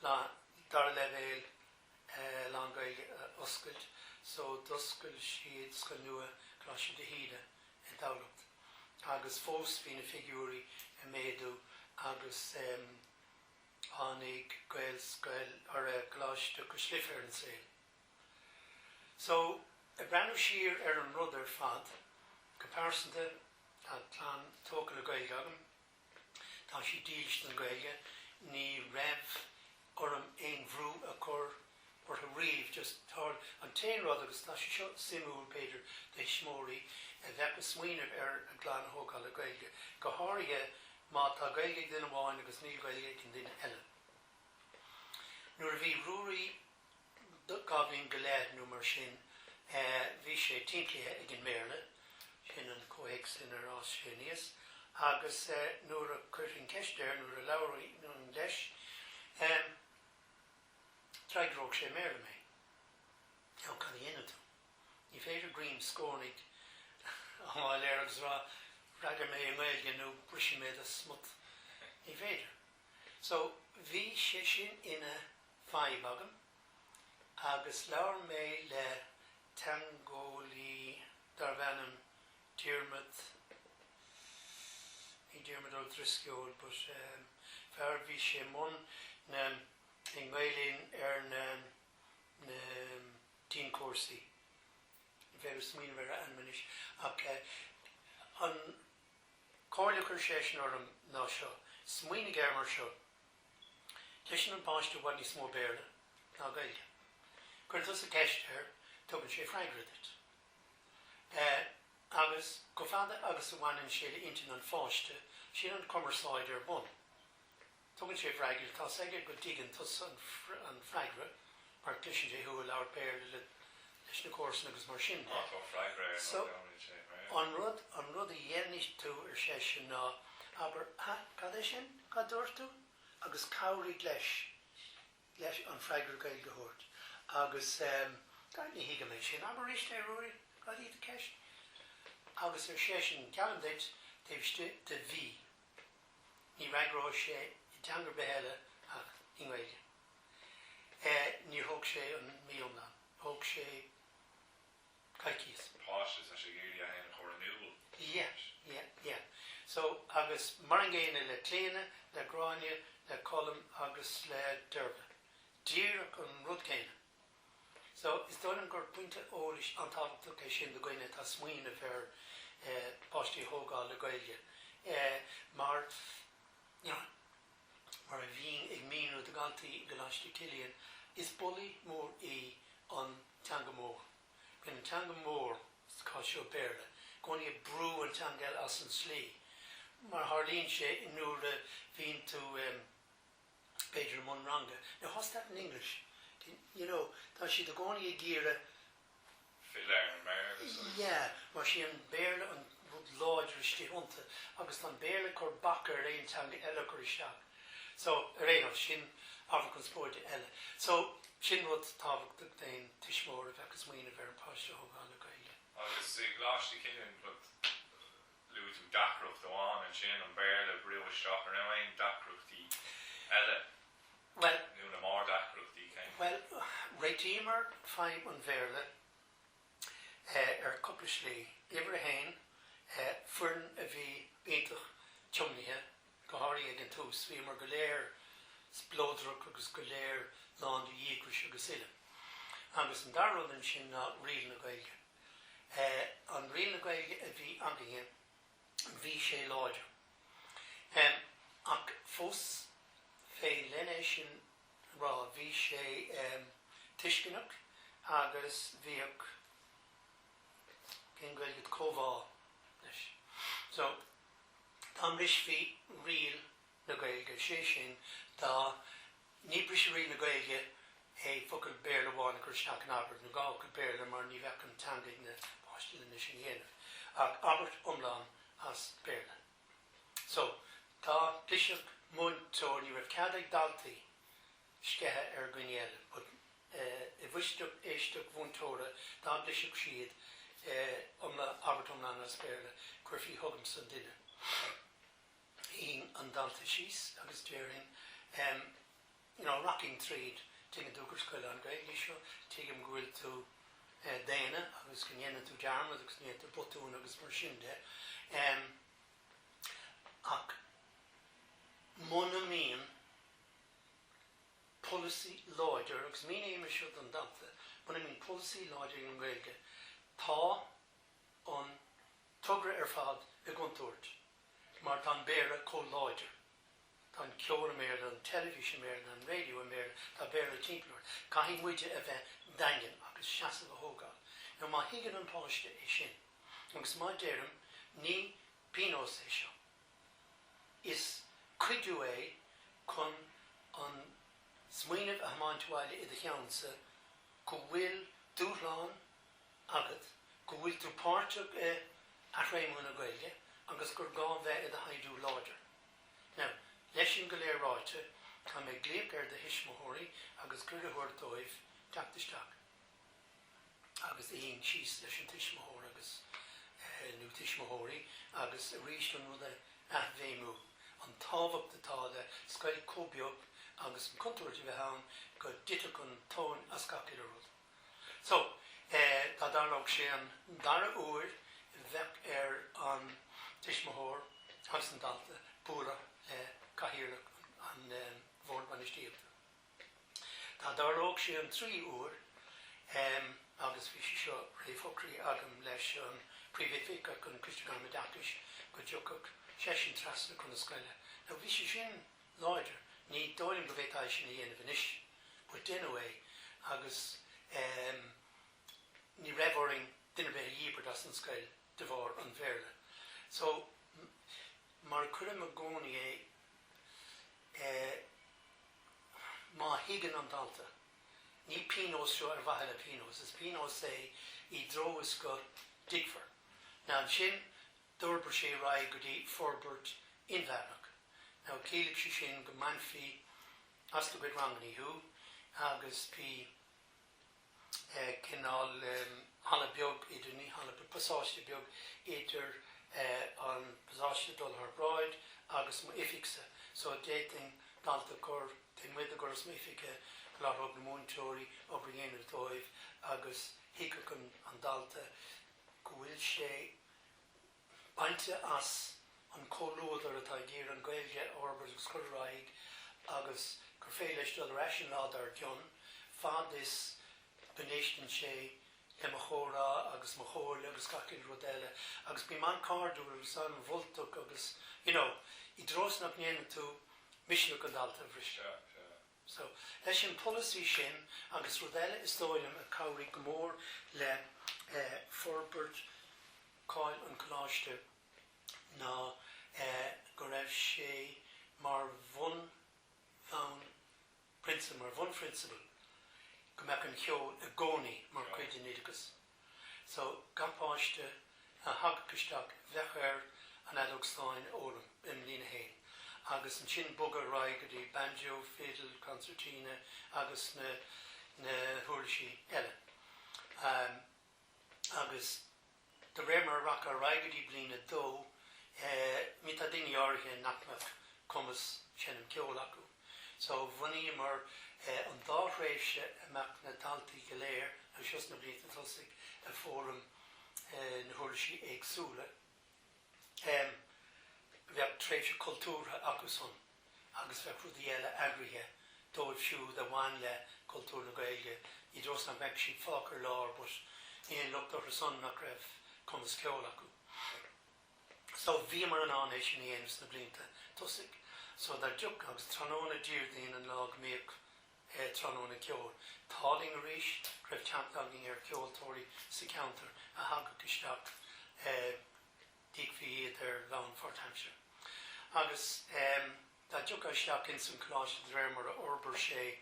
dara le bhéil lán-Ghaeilge oscailt. So doscail siad scail nua Coláiste dhíth in dabhlacht. Agus fós bhí na figúirí a méadú agus tháinig Gaeilge ar Coláiste Chilliain an saoil. So a breanú siar ar an rud ar fad comparisonta tá plán tóca le Gaeilge agam tá sí dílis na Gaeilge ní raibh orm éon bhrú a chur or a riomh just tar an tain rud agus tá sí seo simúil Péidir de Smóirí a bheith smaoinemh ar an gclán thógáil le Gaeilge go háirithe má tá Gaeilge den bháin agus níl Gaeilge cin duine eile. Nuair a bhí rúraí gabhín go leith nó mar sin, bhí sé tinctithe ag an méarla, sin an cóhéic sin ar Ráth Cúil, agus nuair a chuirfinn ceisteir, nuair a labhraí nó an leis, treigróg sé méarla mé. Ceann cad dhéanamh tú. Ní féidir Green scónaigh an léir agus ragar mé an Gaeilge nó brisin mé a smut. Ní féidir. So bhí sé sin ina fáib agam, agus leabhar mé le tangólí Darvanam Diarmid, ní Diarmid ó Driscoll, but fear bhí sé mún na in Gaeilín ar na cúrsaí. Féidir múinteoir anmanis. An cóirlachar sé sin orm ná seo, smuoinnig mar seo, leis an páiste bhaid níos mó béarla ná Gaeilge. Cuirtas a ceisteir, tugann sé freighreadat. Agus go fada agus a bhaineann sé le intin an fáiste, sin an cummarsáid ar bun. Tugann sé freighreadat, tá aige go dtígann tus an freighre, mar clisin sé thuail leabhar béarla leis na cúrsaí agus mar sin. So, an rud a dhéanais tú ar sé sin ná, aber cad é sin? Cad dúirt tú? Agus cabhraigh leis an freighre Gaeilge thuairt. Agus gaid ní higa mé sin, aber ríiste rúirí, gad íad a ceist. Agus ar sé sin ceann duit, taobhiste de bhí. Ní raigrá sé i teangar behéile ach ní Gaeilge. Ní thug sé an meon ná, thug sé caicíos. Páistes a sé géirí a hen chur anúil. Yeah. So agus mar an ggéine le Cliain, le Gráine, le Colm agus le Derbe. Díreach an rud céine. So is dónn gur puinte ólis an tábhachtach é sin do Gaeilge tá smaoine fear páistí thógáil le Gaeilge. Mar a bhín ag míonú do gantaí Coláiste Chilliain is bulí mór í an teanga mór. Gan teanga mór cá seo béarla, gcóin í brú an teangail as an slí. Mar hAilín sé nuair a bhín tú Beidir mun ranga. Now what's that in English? Tá si do gcóin í gíire. Fileir an méarla. Yeah, mar si an béarla an rud láidir istí hunta, agus an béarla chur bachar réim teanga eile chur isteach. So, réinach sin African spóide eile. So, sin rud tábhachtach daon tuismóir agus múinteoir an páiste thógáil le Gaeilge. Agus Coláiste Chilliain luú dacrocht amháin an sin an béarla bríomh isteach ar aon dacrochtaí eile. Well, nú na mar dacrochtaí céim. Well, réitímar feidh an bhéarla ar cúpla slí, ibre hain, fuairn a bhí bíntach tiomnithe, go háirí ag an tús, bhí mar go léir splódrach agus go léir lán dhíthris agus ile. Agus an darúlan sin ná riail na Gaeilge. An riail na Gaeilge a bhí angaithe, bhí sé láidir. Ach fós fé lenne sin rá bhí sé tuiscinach agus bhíoch cén Gaeilge cóbhá leis. So, tá mris bhí riail na Gaeilge sé sin tá ní bris riail na Gaeilge é focail béarla bháin gur isteach an Albert nó gácail béarla mar ní bheadh an teangaigh na páistí sin dhéanamh. Ach Albert umlán as béarla. So, tá bishop múinteoir ní raibh ceadaigh daltaí scethe ar gcuinéile, but I bhuisteach éisteach bhuntóra tá bishop siad Albert umlán as béarla chuir fí thugam san duine. Hín an dalta síos agus déireann rocking thread tígan dúcharscoil an Gaeilge seo, tígam go bhfuil tú déine agus go nhéanann tú dearmad agus níocht tú botún agus mar sin de. Ach muna míon policy láidir agus mín éime seo an dalta, muna míon policy láidir an Gaeilge tá an tugra ar fad a gcontúirt. Mar tá béarla chomh láidir. Tá ceol méarla, an television méarla, an radio méarla, tá béarla timpeair. Caithfidh muide a bheith daingean agus seasamh a thógáil. Now má higann an páiste é sin. Agus má deireadh ní pinós é seo. is cuidú é chun an smaoinemh a múinteoir i dheansa go bhfuil dúshlán agad, go bhfuil tú páirteach a réim na Gaeilge agus gur gá bheith i haidú láidir. Now, leis sin go léir ráite, tá mé gléoch ar de hismóirí agus gur a thuair dóibh teachtasteach. Agus íon síos leis an tismóir agus nó tismóirí agus a ríist an rud a bhéimú. An tábhacht atá le scoil cóbeog agus an contúirte bheith ann go ditach an tón a scaciil a rud. So, tá darlóg sé an dara uair bheith ar an tismóir agus an dalta búla caithíreach an bhór banistíochta. Tá darlóg sé an 3 uair agus bhí sé seo réifhocraí agam leis an príomhhéadmhaigh an Christián Medachis go dteochach sesin trasna chun na scoile. Now bhí sé sin láidir, ní dóim go bhéh éis sin dhéanamh inis, but anyway, agus ní raibhing duine bheith dhíobhar as an scoil de bhór an bhéirle. So, mar chuireadh a gcónaí má higan an dalta. Ní pinos seo ar bhaile pinos, is pinos é I dróis go digfar. Now sin dúirbar sé raibh go dtí forbairt inmheanach. Now céalaigh sé sin go manfií as do go ranganíú agus bí cinál hala beag idir ní hala pasáiste beag idir an pasáiste dul ar braid agus mo ifiicsa. So dating dalta gur tin muid a gur smifice láthróg na múinteoirí ó bhíonn dóibh agus hiiceach an dalta go bhfuil sé bainte as an cólódar atá géar an Gaeilge orbar agus churraig agus gur féileis dul reis an ládar John fad is benéistin sé le mo chórá agus mo chóir agus cacill rud eile agus bí man cardú agus an bhultach agus I dros nach néanana tú misisiú an dalta bhriste. So, leis an policy sin agus rud eile is dóilm a cabhraigh go mór le forbairt cáil an Coláiste ná go raibh sé mar bhun principle go mbeadh an cheol a gcónaí mar chuid in idirgus. So, gapáiste a hagcasteach bheith ar an Dolcáin ólam in lína héin. Agus an sin bugad raig go dtí banjo, fiddle, concertina agus na thuirsaí eile. Agus de réim ar racha raig go dtí bliana dó mí tá daoine áirithe nachmach cumas sin an ceol acu. So bhunaí mar an dá réimse amach na daltaí go léir agus just na blianta tosaigh a fórum na thuirsaí éagsúla. Bheith tréimhse cultúrtha acu son agus bheith rudí eile agrithe dóibh siúd a bhain le cultúr na Gaeilge. I dros na bheith sí fácar lár, but íon luchtach a son nach raibh cumas ceol acu. So bhí mar an ánéis sin íonas na blianta tosaigh. So dar deoch agus tróna díordaíon an lág méoch tróna ceol. Táling a ríis raibh teampaging ar ceoltóirí sa counter a hagcasteach díghí ar lán Fort Hampshire. Agus tá deoch isteach in san Coláiste de réim mar a orbar sé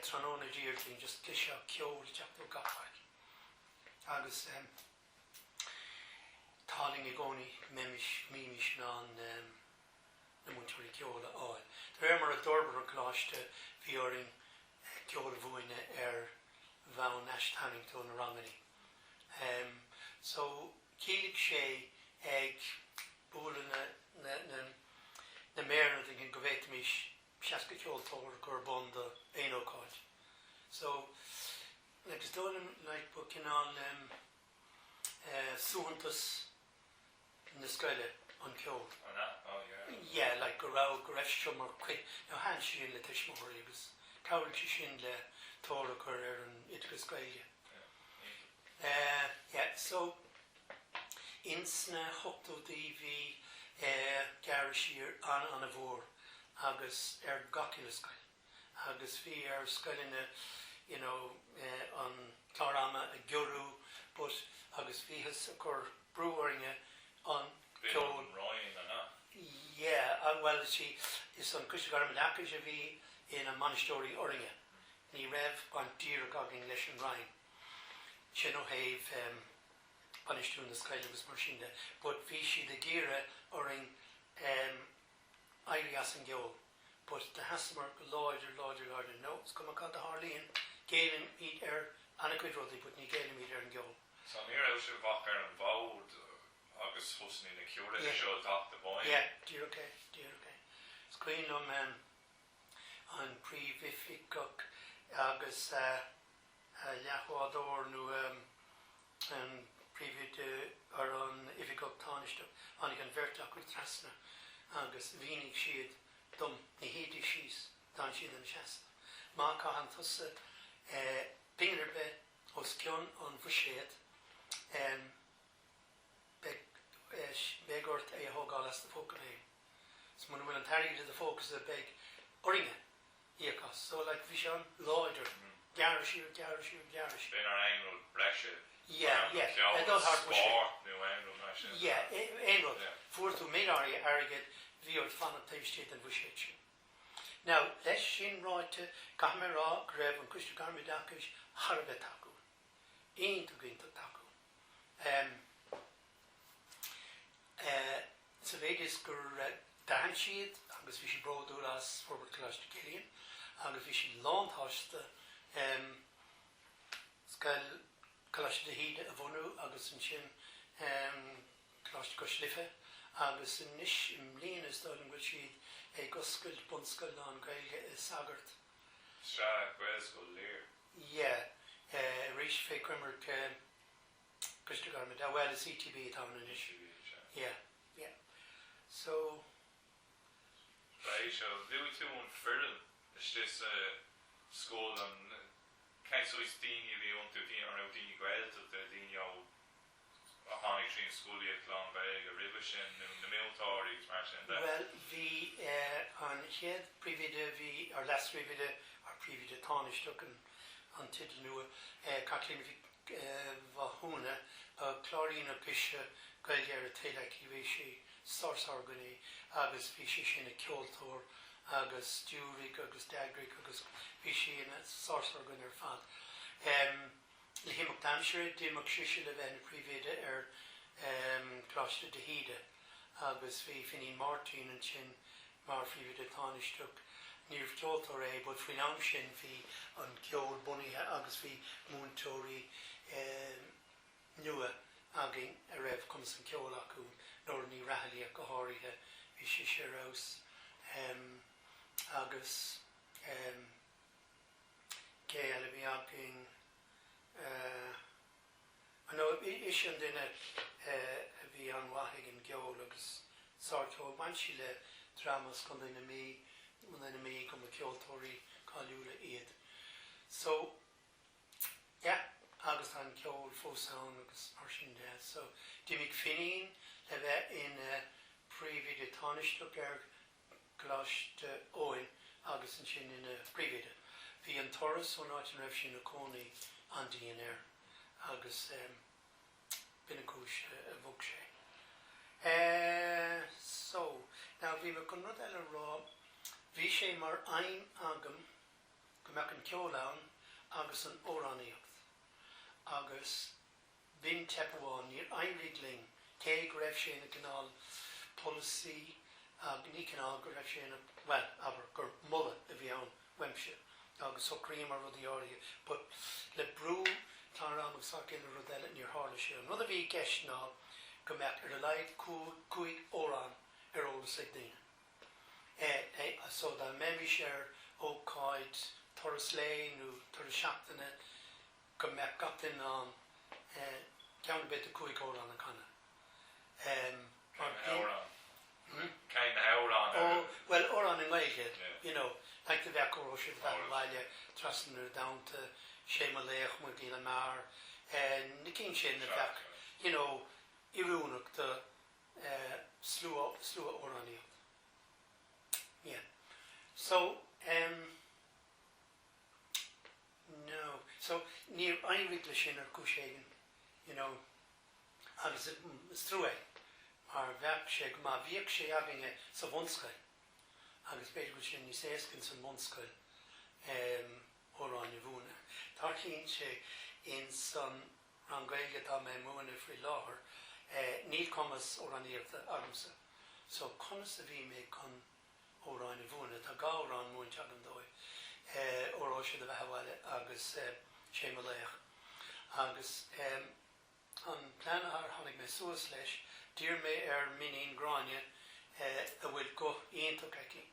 tróna díordaíon just ciseach ceol teachtú gachhaid. Agus táling I gcónaí mímis ná na múinteoirí ceola áil. De réim mar a dorbar an Coláiste bhí orring ceola bhuine ar bhain Ashtanington na ranganí. So céalaigh sé ag búla na méarna gin go bhhéit mis seaca ceoltóir gur bunda éonóáid. So legus dólam like bu cinál suhantas na scoile an ceol. Yeah, like go raibh seo mar chuid. Now han sin le tismóirí agus cabhail sé sin le tóra chur ar an idirgus Gaeilge. Yeah, so insna hochtúdaí bhí gar siar an a bhór agus ar gaciil scoil. Agus bhí ar scoilina, an clárama a gceorú, but agus bhíhas a chur brúharinge an ceol. Yeah, well, she is on Coláiste Chilliain in a monastery Uringe. Ní raibh an dír gagging leis an raim. She no have panistún na scaile agus mar sin de, but bhí si de gíre Uring Airias an geol. But the hasmar láidir, no, it's come a cad a hAilín, Gaeilge eat anacuid rudí, but ní Gaeilge eat an geol. So níor eile se bhach an bhód agus fusnaí na ciúla seo dach the baint. Yeah, dír okay. It's Cluain an príomh-Ifigach agus leathádóir nó an príomh ar an Ifigach táneiste anig an bhirteach go trasna agus bhínig siad dom ní héadí síos dan siad an seasta. Má caitheann tusa pingear be os cion an bhuiséad begort é thógáil as na fócail é. So mun bhfuil an tairgid the focus a beg Uringe íachas. So like bhí sé an láidir gearr siú. Been our angle breise. Yeah. It does hard sport new angle breise. Yeah, angle. Fuair tú méidáirí airgid bhí ar fanna taobhstéad an bhuiséad. Now, leis sin ráite gaithme rá go raibh an Coláiste Chilliain harbheith tacu. Aon tú ginnta tacu. Sa bhéidir gur dahan siad agus bhí si bródú as forbert Coláiste Chilliain agus bhí si lántáiste scail Coláiste dhíth a bhunú agus an sin Coláiste Chilliain agus in níos mbliana is dóilm go siad gCluain bhunscoil lán-Ghaeilge is sagart. Sra gweilscoil léir. Yeah, rís fé cuimir Coláiste Chilliain well is ETB tá an issue. Yeah. So right, so do tú an firm is this school an so is daoine bhí iontu daoine ar daoine Gaeilge de daoine ó a tháinig trín scúlaíocht lán-Ghaeilge ribh sin na múinteoirí mar sin de. Well, bhí an chéad príomhide bhí ar las príomhide ar príomhide táneiste an tidal nua caclín bhí bhúna chláirín a pise Gaeilge ar a téileach bhí sé sársarganí agus bhí sé sin a ceoltóir agus dúraigh agus deagraigh agus bhí sé in a sársargan ar fad. Le himach damsire déimeach siise le bheith na príomhide ar Coláiste dhíth agus bhí Finín Martin an sin mar príomhide táneiste níor ceoltóir é, bud faoin am sin bhí an ceol bunaithe agus bhí múinteoirí nua agin a raibh cum san ceol acu nóir ní rathalaíoch go háirithe bhí sé sé rás agus cé eile bhí agin is an duine bhí an wathaigh an geol agus sáirteó man si le dramas chun duine mí chun na ceoltóirí cáiliúla iad. So, yeah, agus an ceol fósán agus mar sin de. So, Dimig Finín le bheith in príomhide táneiste ar Coláiste Óin agus an sin in príomhide. Bhí an toras ó náit an raibh sin na cónaí an daon agus binacúis a bhog sé. So, now bhí me chun rud eile rá, bhí sé mar aim agam go mbeadh an ceolán agus an óránaíocht. Agus bin tepaháin níor aimrígling cé go raibh sé na canál policy ní canál go raibh sé na well aber gur mulla a bhí ann weimse agus sochraíam ar rudí áirithe, but le brú tá an agus sacin na rud eile níor hála sé. An rud a bhí gceist ná go mbeadh ar a leid cúig órán ar ólas ag daoine. So dá mébhí sé ar ócáid toras léin nó toras seachtaine go mbeadh gatain an ceann bit a cúig órán a canna. Kind of órán. Well, órán in Gaeilge, you know, like the bheadh go sé Baile trasna down to séimeléach mu dína mar na cinn sin na bheadh, you know, iúnach de slua óráníocht. Yeah. So, no. So, níor aimrígla sin ar cúiséigean, you know, agus is trúé. mar bheap sé go má bhíoh sé aginge sa bhunaitheoirí agus beidir go sin níos éascin sa bhunaitheoirí óráin bhúna. Tá cín sé in san lán-Ghaeilge tá mé múna faoi láthair níl commas óráníochta agamsa. So conas a bhí mé chun óráin bhúna tá gá órán múinte agam dóibh órá sé a bheithehile agus sé mo léach. Agus an pleanachar tháinig mé suas leis dír mé minín gráine a bhfuil go ionach aici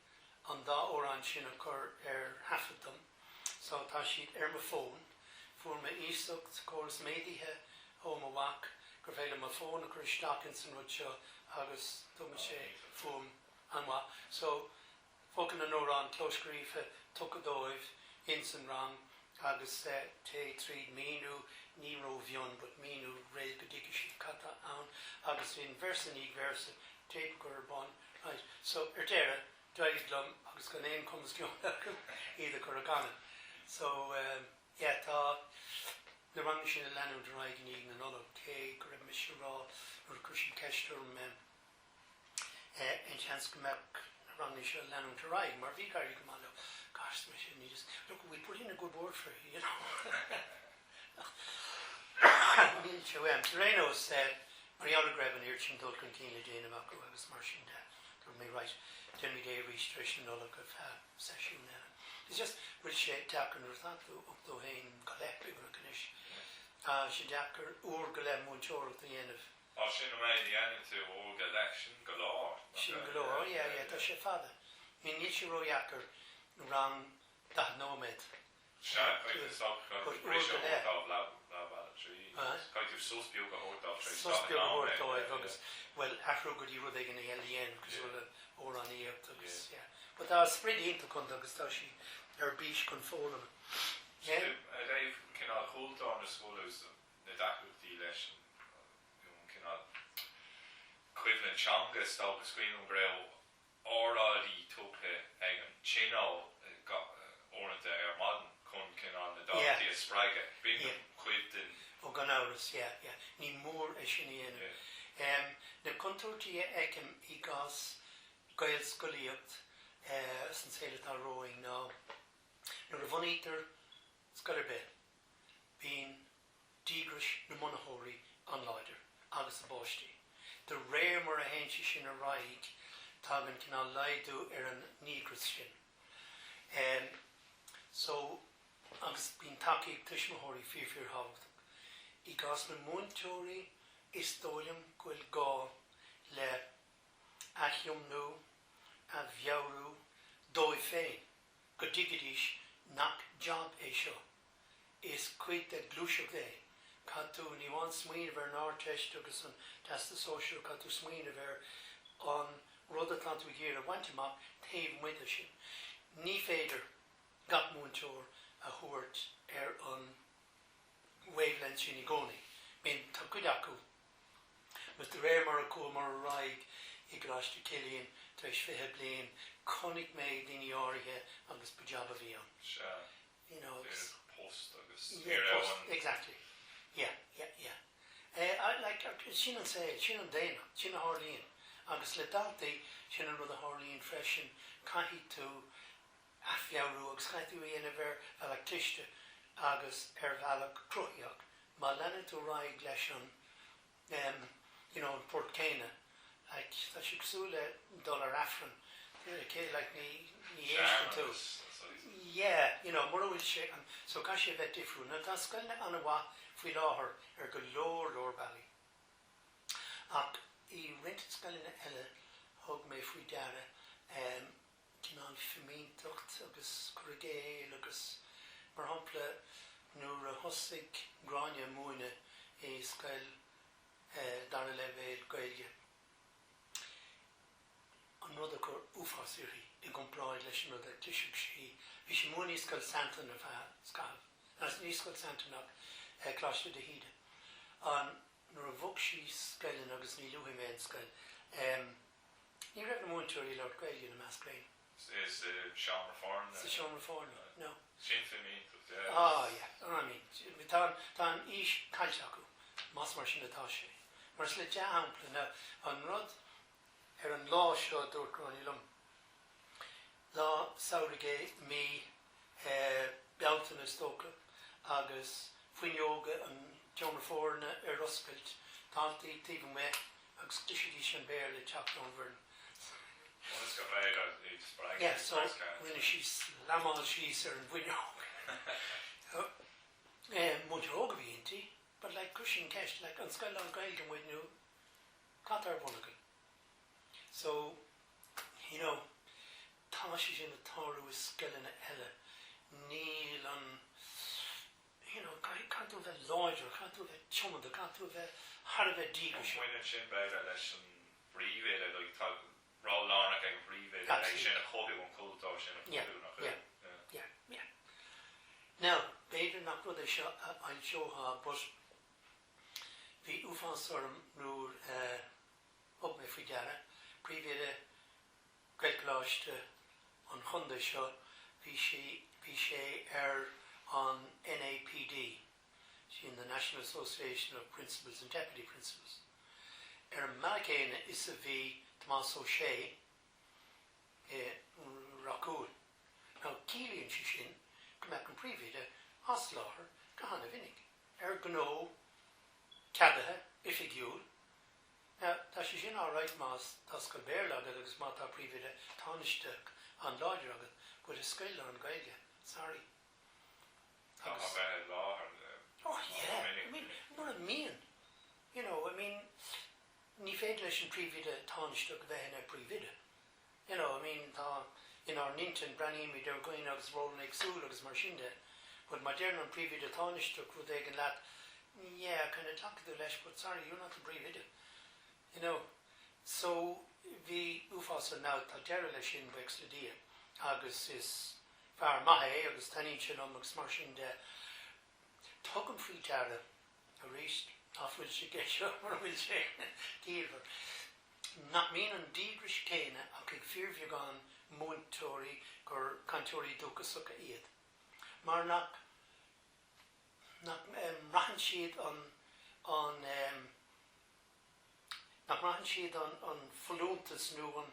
an dá óráin sin a chur hafadam. So tá siad mo fón fuair me ísocht córas médaithe ó mo bhac gur bhéile mo fón a chur isteachinn san rud seo agus dúma sé fuam anmha. So fócan an órán clóscríofa tucadóibh in san rang agus té tríd míú ní ró bhion, but míú réad go dtí siad caite ann agus bhíon versa ní versa té gur bon. Right. So deire daiglum agus go éon cumas ceann iad chur a ganna. So tá na rang sin a leanú de raig ní na nullah té go raibh mis rá ar chu sin ceistúm an chans go meach na rang sin a leanú de raig, mar bhí gairí go mála gosh, we just look, we put in a good word for you, you know. Reino's Mariana Greven here chin Dolcáin Déanamh Proinnsias agus mar sin gur mé right den mi dé registration nullah go sesiún it's just bhfuil sé deacair nuair thatú up dó hain go leith gur canis sé deacair úr go leith múinteoir a dhéanamh. Sin a méid dhéanamh tú úr go leith sin go leir. Sin go leir, tá sé fada. Ní níl sé roiacair rang that nóméid. Well, after good you were they going to hAilín because all on here agus yeah. But that was spread into conduct as she her beach conform. Yeah. Dave cannot hold on the school as the dacuti election. Cannot equivalent changa stop the screen on braille already took a chino got ornate ar modern can on the dog the sprague being quit and Organaurus, yeah. Ní mór é sin íana. Na contortí eicem I gás gail scoilíocht san céile tá roing ná. Na ra bhunaitheoir scoilbe bín dígris na bhunaitheoirí an láidir agus a báistí. De réir mar a héintse sin a raig tágan cinál laidú ar an nígras sin. So agus bín takeíocht tuismitheoirí fíor hábhacht. I gás na múinteoirí is dóilm gúil gá le aithliomnú a bheabhrú dóibh féin go dtí nach job é seo is cuid de glúiseach é catú ní bhain smaoinemh ar an áirteist agus an testa sóisiúil catú smaoinemh ar an rud atá tú géar a bhaint amach taobh muinte sin. Ní féidir gach múinteoir a thuairt ar an wavelength sin I gcónaí. Bín tá cuid acu. Mas de réir mar a cúil mar a raig I Coláiste Chilliain tar éis 20 bliain connig méid daoine áirithe agus bujab a bhí an. You know, post agus post, exactly. Yeah. I like sin an saoil, sin an Déanann, sin a hAilín. Agus le daltaí sin an rud a hAilín freisin caithfidh tú a bheabhrú agus caithfidh tú dhéanamh ar bhealach tiste agus bhealach cruthíoch. Má leanann tú raig leis an you know, Port Céine, like tá si cosúla dul ar affran, like ní éiscin tú. Yeah, you know, mar bhfuil sé an so cá sé bheith difriú. Na tá scoilne an bhá faoi láthair ar go leor bailí. Ach I rint scoilne eile thug mé faoi deara cinál fimíntocht agus cúrsaí agus mar hampla nuair a thosaigh gráine múine I scoil dar le bhéil Gaeilge. An rud a chur uafásúirí I gcompráid leis an rud a tuisiúg sí. Bhí sé múna scoil Santan a bheit scail. Nas ní scoil Santan ach Coláiste de Híde. An nuair a bhog sí scoileann agus ní luhí mé an scoil. Ní raibh na múinteoirí le Gaeilge na meascléin. Is Sean Reform? Is Sean Reform? No. Sin fimíntocht, yeah. Oh, yeah. I mean, tá ís cailte acu. Más mar sin atá sé. Mar le de ampla na an rud an lá seo dúirtáin ilum. Lá saorige mí bealtain is tóca agus fuinneoga an Gníomhaire Oscailt tátaí tíbh me agus disití sin béir le teachtónmhern. Yeah, so when she's lamal she's an fuinneoga. Múinteoir bhíontaí, but like cushion cash, like an scoil lán-Ghaeilge with new catar bhunaitheoirí. So, you know, tá sé sin a táú is scoilna eile níl an, you know, can't do bheith láidir, can't do bheith chumada, can't do bheith har bheith dígra sin. Muine sin beir leis an bríomhéile, like tá rá lánach ag bríomhéile leis sin a chothú an cultá sin a chothú nach Yeah. Now, beidir nach rud é seo an seoha, but bhí uafásorm nuair up me faoi deara, príomhéile Coláiste an chunda seo, bhí sé an NAPD, sin the National Association of Principals and Deputy Principals. Malachéine is a bhí Tomás O'Shea Ráth Cúil. Now, Chilliain sin, cumach an príomhéile, as láthar, go hána vinnig. Gnó, ceadathe, ifigiúil. Now, tá sé sin áráit más tas go béir agad agus má tá príomhéile táinisteach an láidir agad, but is scoil lán-Ghaeilge. Sorry. Oh yeah, I mean, what I mean. You know, I mean, ní féidir leis an príomhéile táinisteach bheithna príomhéile. You know, I mean, in our Nintin Branimi they're going agus rolling exúil agus mar sin de. But my Déanann príomhéile táinisteach rud ag an leat, yeah, kind of talk to the leis, but sorry, you're not the príomhéile. You know, so bhí uafása ná tá deire leis sin bheith le dia agus is fear maithe agus taníonn sin agus mar sin de tugann faoi deara a rís áfuil sé geisio mar bhfuil sé díomhar. Nach mín an dígra céine ach ag fíormheagán múinteoirí gur canteoirí dúchasach iad. Mar nach raithann siad an folúntas nó an,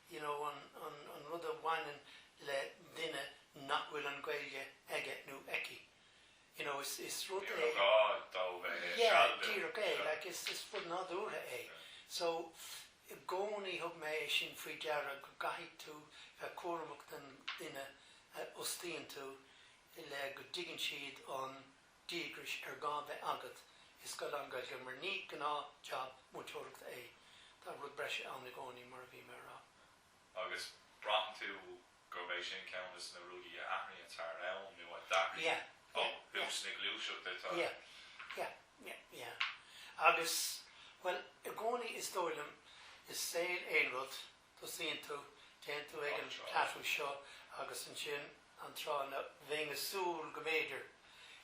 you know, an rud a bhaineann le duine nach bhfuil an Gaeilge aige nó eici. You know, it's rud é. Yeah, díreach é, like it's rud náútha é. So, gcónaí thug mé sin faoi deara go gaiigh tú bheith cuaireamach den duine ostíonn tú le go dtigann siad an díograis gá bheith agat is go lán-Ghaeilge mar ní gná job múinteoireachta é. Tá rud breise anna gcónaí mar bhí mar rá. Agus bram tú go bhéh sin ceannas na rugaí a aithrí an tar ann nó a dachrí. Hús na glúiseach Yeah. Agus, well, a gcónaí is dóilm is saoil éon rud, tosíonn tú, téann tú ag an Cliath seo agus an sin an trána bhéin súil go méidir.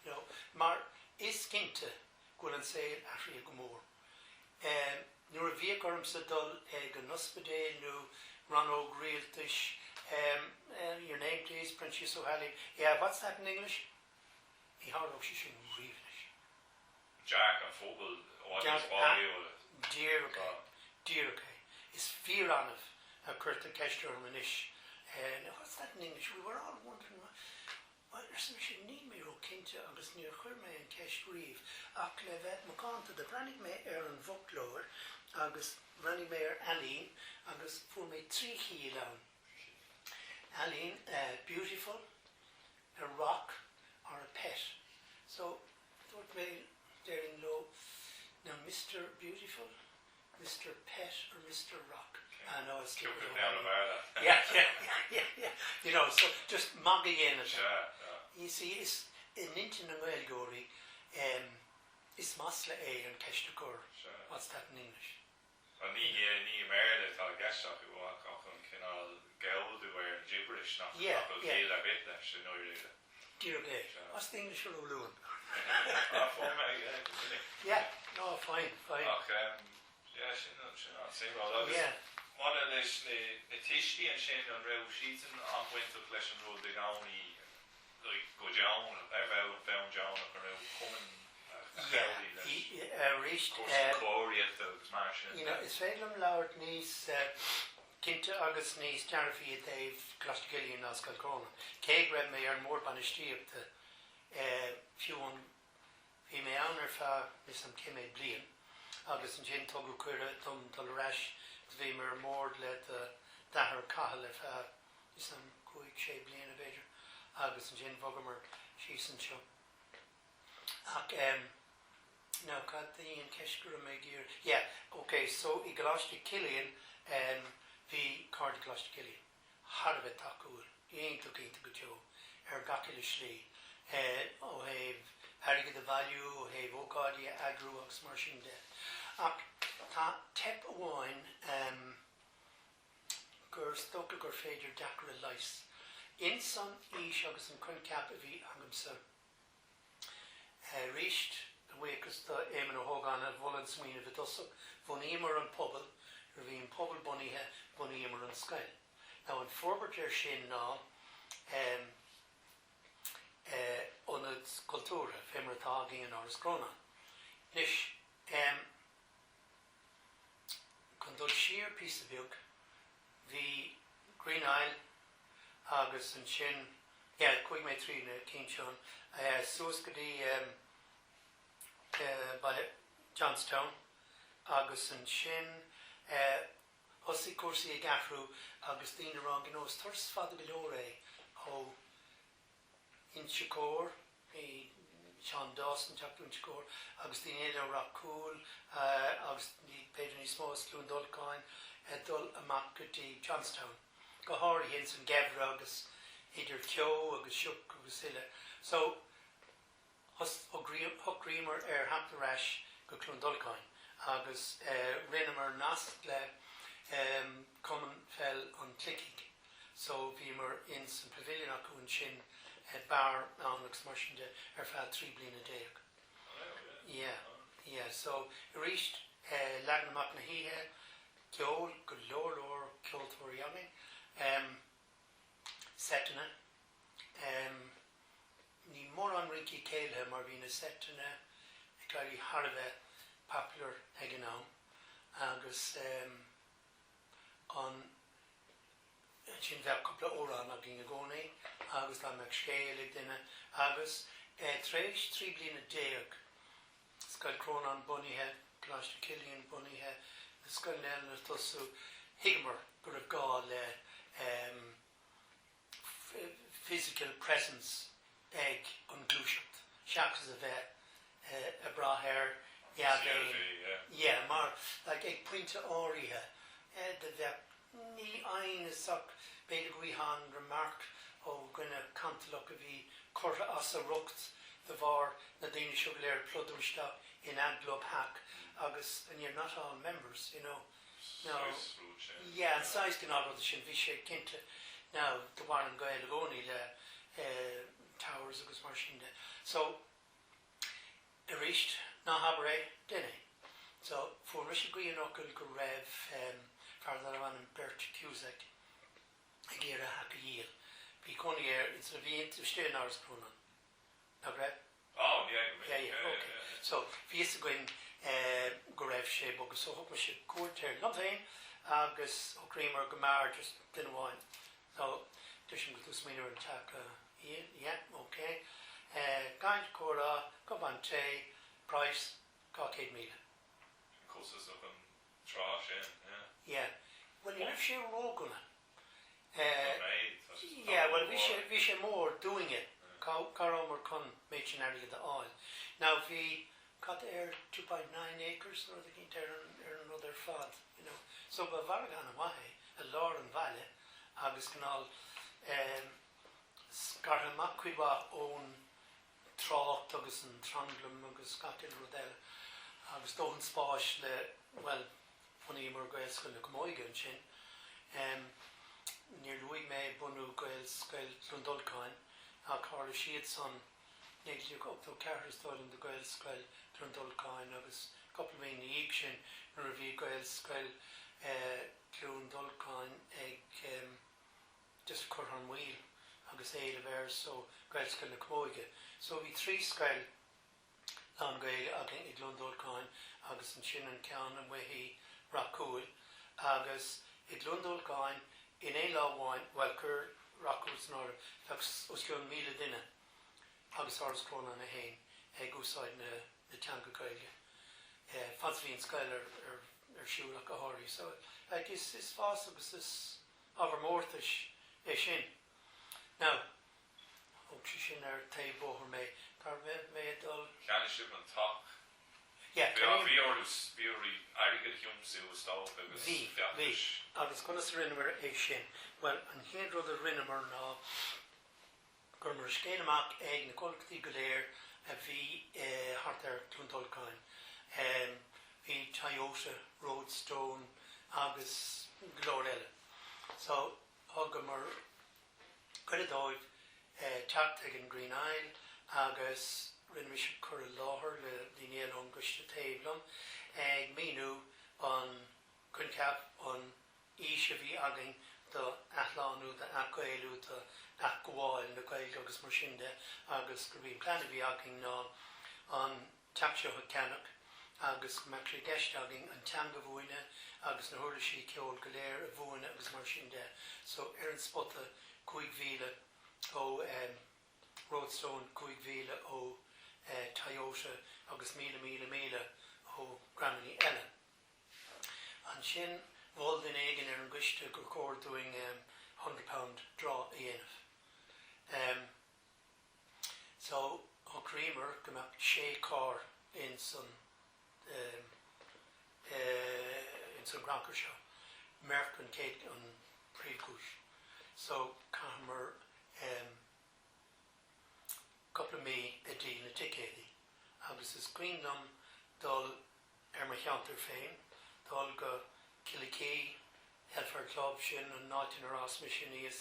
You know, mar is cinnte gúil an saoil aithrí go mór. Nuair a bhíoh ormsa dul ag an ospidéal nó ran ó Rialtais, your name please, Proinnsias Ó. Yeah, what's that in English? He hard she should read it. Jack and Fogel, dear okay. It's fear on it. A curtain castor on ish. And what's that in English? We were all wondering what there's some need me ro kinta agus near Churme and Cash Reeve. A clevet McCon to the Brannig May and Voklower, agus Brannig Mayor hAilín, agus for me 3 hAilín. hAilín, beautiful, a rock, or a pet. So, thought me there in low. Now, Mr. Beautiful, Mr. Pet, or Mr. Rock. I know it's down about that. Yeah. You know, so just mugging in it. You see, it's in Nintin and Gaeilge, it's Masla A and Keshtakur. What's that in English? Well, ní Merle tá gaiisteach go bhfuil an cinál Gaeilge where gibberish nach Yeah. a bit leis an oiréile. Dear day. What's the English for Luan? Yeah, no, fine. Yeah, sin well. Yeah. One of this, the Tishti and Shin on Rail Sheets and on Winter Flesh and Road, the Gownie, like go down, found down, or coming, Reached is féidir leabhart níos cinnte agus níos dearfaí Dave Coláiste Chilliain ná Áras Chrónáin. Cé raibh mé ar mór banistíochta fiúin bhí mé ann ar feadh is an cimé bliain agus an sin tugadh cuire dom dul reis bhí mar mór le dahar cathal ar feadh is an 5-6 bliain a bhéidir agus an sin bhogam mar síos an seo. Ach now got the Keshkura Megir. Yeah, okay, so I Coláiste Chilliain the Cardi Coláiste Chilliain. Harve Ráth Cúil. Ain't looking to go Joe. Gacil Shlee. Oh have Harry the value, have Ocadia Agru Ox Marshing de. Tep wine Gur Stoker Gur Fader Dakra Lice. In son Ish Agus and Kun Cap of E Angamson. Reached Wakas the Eamon Hogan at Volans Mean of the Dussuk, Von Emer and Pobble, Ravine Pobble Bunnyhe, Bunny Emer and Sky. Now in Forbert your Shin now, on its culture, Femer Tagi and Áras Chrónáin. Nish, Condul sheer piece of milk, the Green Isle, Agus and Shin, Quick my 3 in King Chun, Suskadi, Baile, Johnstown, Agus and Shin, Hussi Cúrsaí Gafru, Augustine Ranginos, Thurs Father Bilore, Ho in Chicor, Sean Dawson, Chapter in Chicor, Augustine Ráth Cúil, Augustine Pedro Smos, Cluain Dolcáin, Dul Amakati, Johnstown, Gohari Hinson, Gavra, Agus, Idir Kyo, Agus Shuk, Agus Hilla. So, Huck Reamer Hamptarash go Cluain Dolcáin agus Rinnemer Nastle Common fell on Cliath. So Vimer in some pavilion Akun Shin bar Alex Marshinde fell 3 bliain a day. Yeah. So reached Lagan Macnahihe, Kjol, good lord or Kjoltor Yummy, Setana, Ní mór an Ricky Céile mar bhína setana Gary Harve popular heganám agus an sin bheith cúpla órán a gin a gcónaí agus tá meag scéala duine agus tréis 3 bliain a déag Áras Chrónáin bunaithe Coláiste Chilliain bunaithe na scoileanna tosú higmar go raibh gá le physical presence egg on glúiseacht. Seachas a bheith a brathir mar like ag múinteoirí de bheith ní aon is suck beidir guihan remark ó gine cantalach a bhí curtha as a rucht the bhar na daine seo léir plodúiste in adglob hack agus and you're not all members, you know. No. Yeah, and size can all of the sin bhí sé cinnte. Now the Warren Gaeilge only le towers agus mar sin de. So a reached na habre dinne. So for Rishi Guian Ockle go raibh farther on in Bert Cusack a gira hack a yield. Bhí conny it's a bhí into stay in Áras Chrónáin. Na great? Oh yeah, okay. So bhí is going go raibh sé bogus so hope me should quarter nothing agus o creamer go mar just didn't want. So there's some good smear and tack okay. Gaeilge Cora, Gobante, price, Cockade Meal. Courses of them trash, yeah. Well, you have share Roguna. Well, we should more doing it. Caromer con missionary of the oil. Now, we got there 2.9 acres, or the king there another fad, you know. So, but Vargan away, a Lord and Baile, Agus Canal, Scarhan Macquiba own Trocht, Agus and Trondlum, Agus Scotland Rodell, Agus Dohan Sposh, well, funny more Gaeilge the Gníomhaire and Shin, near Louis May, Bunu Gaeilge, Cluain Dolcáin, Carla Sheet son, Negli up to Carter's Doyle in the Gaeilge, Cluain Dolcáin, Agus couple of main Eagshin, Nervi Gaeilge, Cluain Dolcáin, just cut on wheel, Agus Eile Bears, so Gaeilge the Gníomhaire. So we 3 scail lán-Ghaeilge agin I glún Dolcáin agus an sin an ceann an mhaithí Ráth Cúil agus I glún Dolcáin in é lámháin well cur Ráth Cúil san ára agus os cion 1,000 duine agus Áras Chrónáin a hain ag úsáid na thionchar Gaeilge bhíonn scoil ar siúlach a háirí so like is fás agus is overmórtais é sin now og si sin ar taobh bóthar mé tar mé dul Ceannaisib an tach yeah bhí airgad thiomsú stáil agus bhí agus conas rinnemer é sin well an chéad rud a rinnemer ná gur mar scéal amach ag na colchtaí go léir a bhí hart ar Cluain Dolcáin hí Toyota Roadstone agus glór eile so thugam mar chuile dóibh teacht ag an Green Isle agus rinne mis chur láthair le daoine an goiste taoblam ag míú an chuncap an ís a bhí agin do athláánú de achghailú de achgháil na Gaeilge agus mar sin de agus gur bhíon plan a bhí agin ná an teachte ceannach agus macrí gceist agin an teanga bhuine agus na thuirlisí ceol go léir a bhuine agus mar sin de so ar an spotta 5,000 ó Roadstone 5,000 ó Toyota agus 1,000 ó grammaní eile an sin bhil den éigen ar an gcuiste gur cóir doing £100 draw a dhéanamh so ó Creamer go mbeadh 6 car in san grancar seo merc an céad an príomhcúis so caimar couple mí a dtí na ticéadaí agus is cuinnam dul ar mar cheantar féin dul go Killikee Helfer Club sin an náitin ar as misisiníos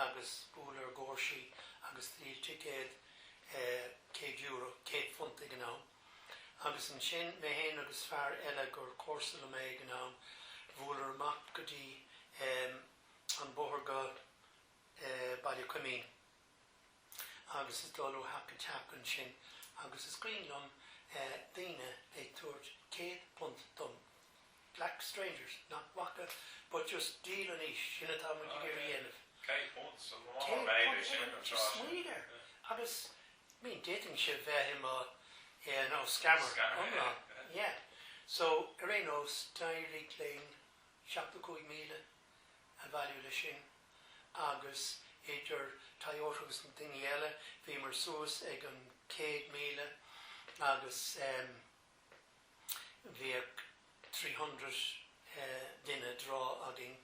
agus búlar gcúrsaí agus trí ticéad €100 £100 gná agus an sin mé héin agus fear eile gur cúrsa le mé gná bhúlar amach go dtí an bóthar go Baile cumín agus is dul ó happy tap an sin agus is cuinnam daoine ag tuairt £100 black strangers not waka but just deal an ish sinna tá mu gur dhéanamh just sweeter agus mean dating se bheith him no scammer yeah so arénos dairrí léin 75,000 a bhailiú le sin agus idir Toyota agus na daoine eile bhí mar suas ag an 100,000 agus bhí 300 duine drá agin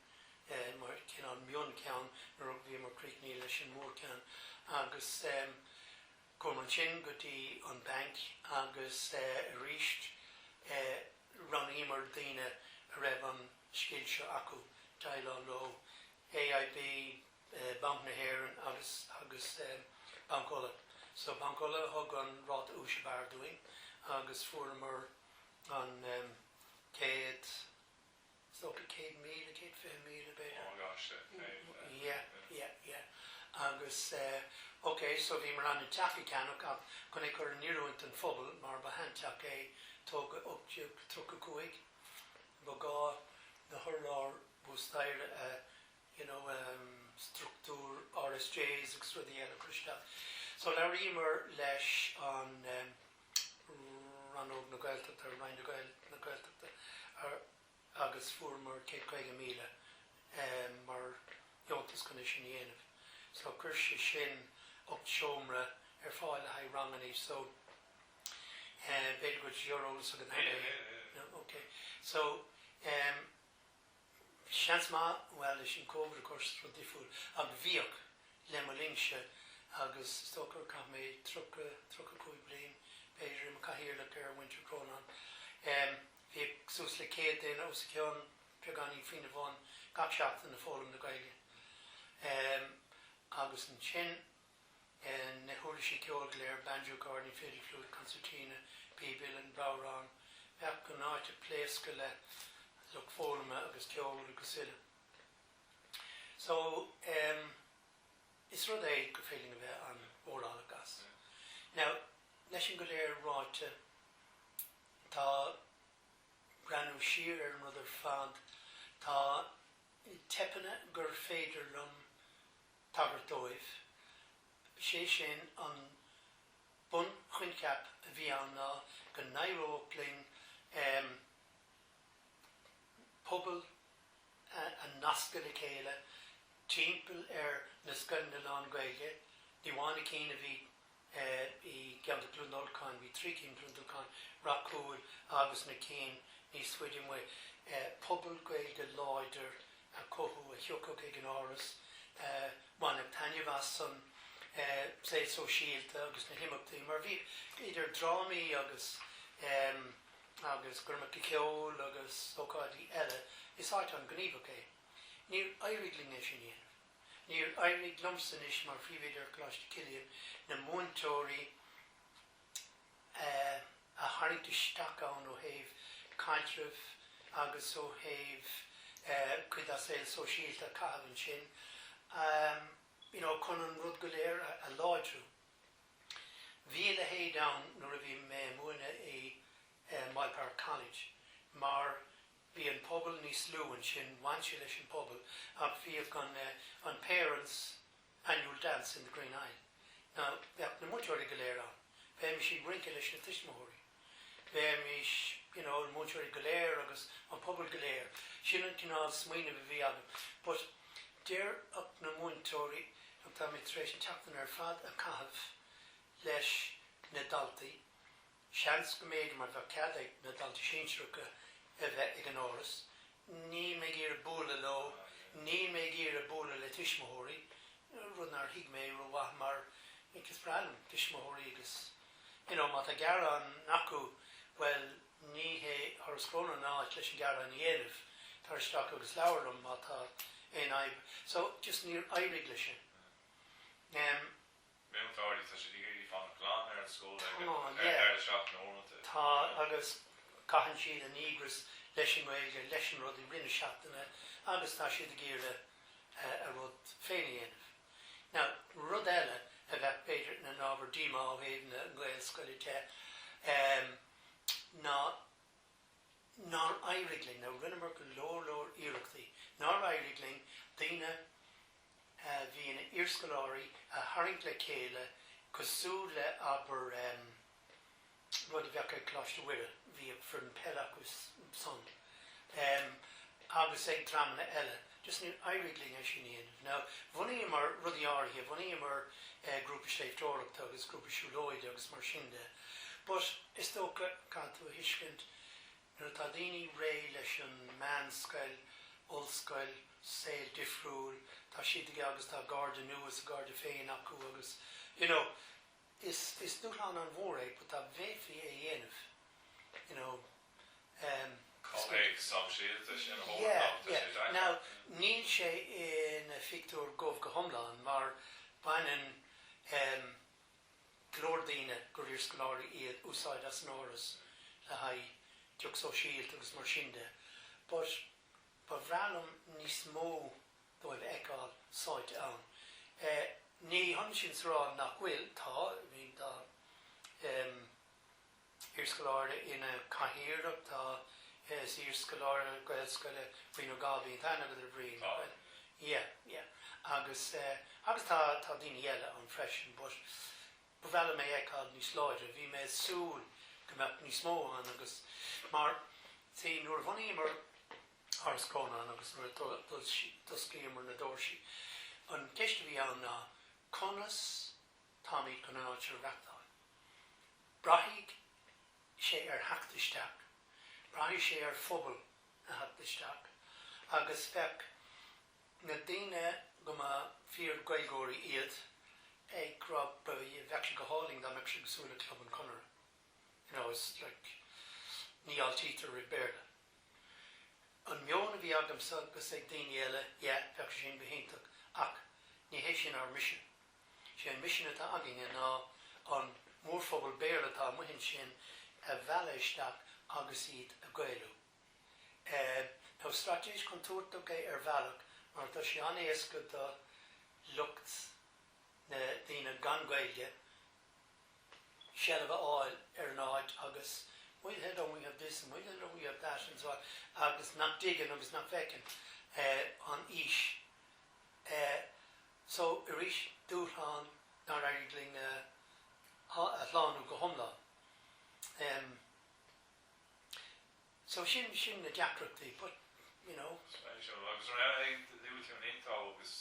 mar cin an meon ceann nar bhí mar críicní leis an mór ceann agus chumar sin go dtí an bank agus ríist runnaí mar daoine a raibh an scéil seo acu Dailán Ló AIB bhunaitheoirí agus Bancola so Bancola thug an Ráth Úsabhar doing agus fuair mar an Céad stocha 100,000 150,000 better. Oh gosh, yeah. Agus okay, so bhí mar an taffy canach chun ag chur níúint an phobal mar ba hanteach é tóga uptiúg tucha cuaig ba gá na thurlár bústair structúr RSJs agus rudí eile chuisteach. So le rímar leis an ranóg na Gaeltachta ar rain na Gaeltachta agus fuair mar 150,000 mar Iontas chun sin dhéanamh. So chuir sé sin up seomra ar fáil a haid ranganí so beidir go euros a an okay. So seans má well is sin cóbhar a chus ru difúil ag bhíoch le mo líse agus stochar cha mé trucha chuig bliain beidir im caihirir le ar winter Chrónáin. Bhí sús le 100 duine os ceann peaganí faoin bhain gach seachtain na fólam na Gaeilge. Agus an sin na thuirlisí ceol go léir banjo garden fiddle flute concertina bíbil an brárán bheith go náit a pléasca le look fólama agus ceol agus ile. So is rud é go féiling a bheith an órála gas. Now leis an go léir ráite tá brenn siar another fad tá tepana gur féidir lum tagart dóibh sé sin an bun chuincap a bhí an ná go nairógling pobl an nasca le chéile timpeall na scoil na lán-Ghaeilge díhána cín a bhí I gan Dolcáin bhí trí cín Dolcáin Ráth Cúil agus na cín níos fuidir mu pobl Gaeilge láidir a cothú a thiocach ag an áras bhain ag tainneamh as san sé so síalta agus na himachtaí mar bhí idir drámaí agus gurmach ceol agus ócáidí eile is áit an gníomhaire é. Níor éirigling é sin dhéanamh. Níor éirig lumsan is mar phríomhéidir Coláiste Chilliain na múinteoirí a hairíthe isteach ann ó thaobh caintribh agus ó thaobh chuid a saoil so síalta cahabhann sin chun an rud go léir a láidreú. Bhí le héad ann nuair a bhí mé múine I Mile Park College mar bhí an pobl níos luúin sin bhaintse leis an pobl ach bhíodh gan an parents annual dance in the Green Isle. Now, bheadh na múinteoirí go léir ann. Bheadh mi sin brince leis na tuismitheoirí. Bheadh mi an múinteoirí go léir agus an pobl go léir. Sin an cinál smaoine bhí agam. But déir ach na múinteoirí ach tá mi tréis an teachtain ar fad a cahabh leis na daltaí. Seans go méid mar bheith ceadaigh na daltaí sínsrucha a bheith ag an áras. Ní mé gur búla lo, ní mé gur búla le tuismitheoirí. Rudnar hiag mé roihath mar gus breann tuismitheoirí agus. Má tá gearr an acu, well, ní hé Áras Chrónáin áit leis an gearr an dhéanamh tar isteach agus leabharlam má tá éon aib. So, just níor éirig lei sin. Meontáirí tá sé dí fan Cluain ar an scóil seach na ónta. Tá agus caitheann siad an ígras leis an Ghaeilge, leis an rud I rinne seachtainna agus tá siad a géire a rud féin dhéanamh. Now, rud eile a bheith beidir na nábhar díma ó thaobh na Gaeilscoilite ná éirigling, ná rinne mar go leor iarachtaí, ná éirigling daoine bhí ina iarscoileoirí a tharraingt le chéile cosú le aber rud a bheadh ag Coláiste Chilliain bhí ag fir an pell agus son agus ag dramna eile just níor éirigling é sin dhéanamh. Now, bhunaí mar rudí áirithe, bhunaí mar grúpa sléifteoireachta agus grúpa siúlóide agus mar sin de. But is tócha cad tú a thuiscint nuair tá daoine ré leis an meánscoil, ollscoil, saoil difriúil, tá siad agus tá garda nuas, garda féin acu agus, is dúchán an mhór é, but tá bhéithí é dhéanamh, Now, níl sé in fictor gomh go thomláin, mar baineann glórdaoine gur iarscoileoirí iad úsáid as an áras le haidh teach so síalt agus mar sin de. But ba bhrealam níos mó dóibh eáil sáid ann. Ní han sin rá nach bhfuil tá bhí dá iarscoileoirí ina caitheoireacht tá iarscoileoirí Gaeilscoile bhíon gábhíon taine go ar bhríon. Agus tá daoine eile an freisin, but ba bhela mé eáil níos láidre, bhí mé súil go mbeadh níos mó an agus mar nuair bhunaí mar Áras Chrónáin agus nuair doscíam mar na dóirsi. An ceiste bhí ann ná conas táimid chun an áit ar reachtáil. Brathigh sé ar heachtasteach. Brathigh sé ar phobal a heachtasteach. Agus feic na daoine go má fíor Gaeilgeoirí iad ag grab bheith go hAilín dá meid sin súla club an Conor. It's like níall títar i Baile. An meon a bhí agam agus ag daoine eile, feic sin behéintach ach ní hé sin ar mission. Sé an mission atá agin ná an mór phobal Baile atá muhin sin a bhealaisteach agus iad a Gaeilge. Tá stratéis chun tuairteach é ar bhealach mar tá sé aníos go do lucht na daoine gan Gaeilge Shelva áil ar náid agus why the hell don't we have this and why the hell don't we have that and so on. Agus not digging, agus not fecking on ish. So irish dúth an nar airgling a lán go homla. So sin na deacrachtaí, but you know. Agus raibh luúte an intá agus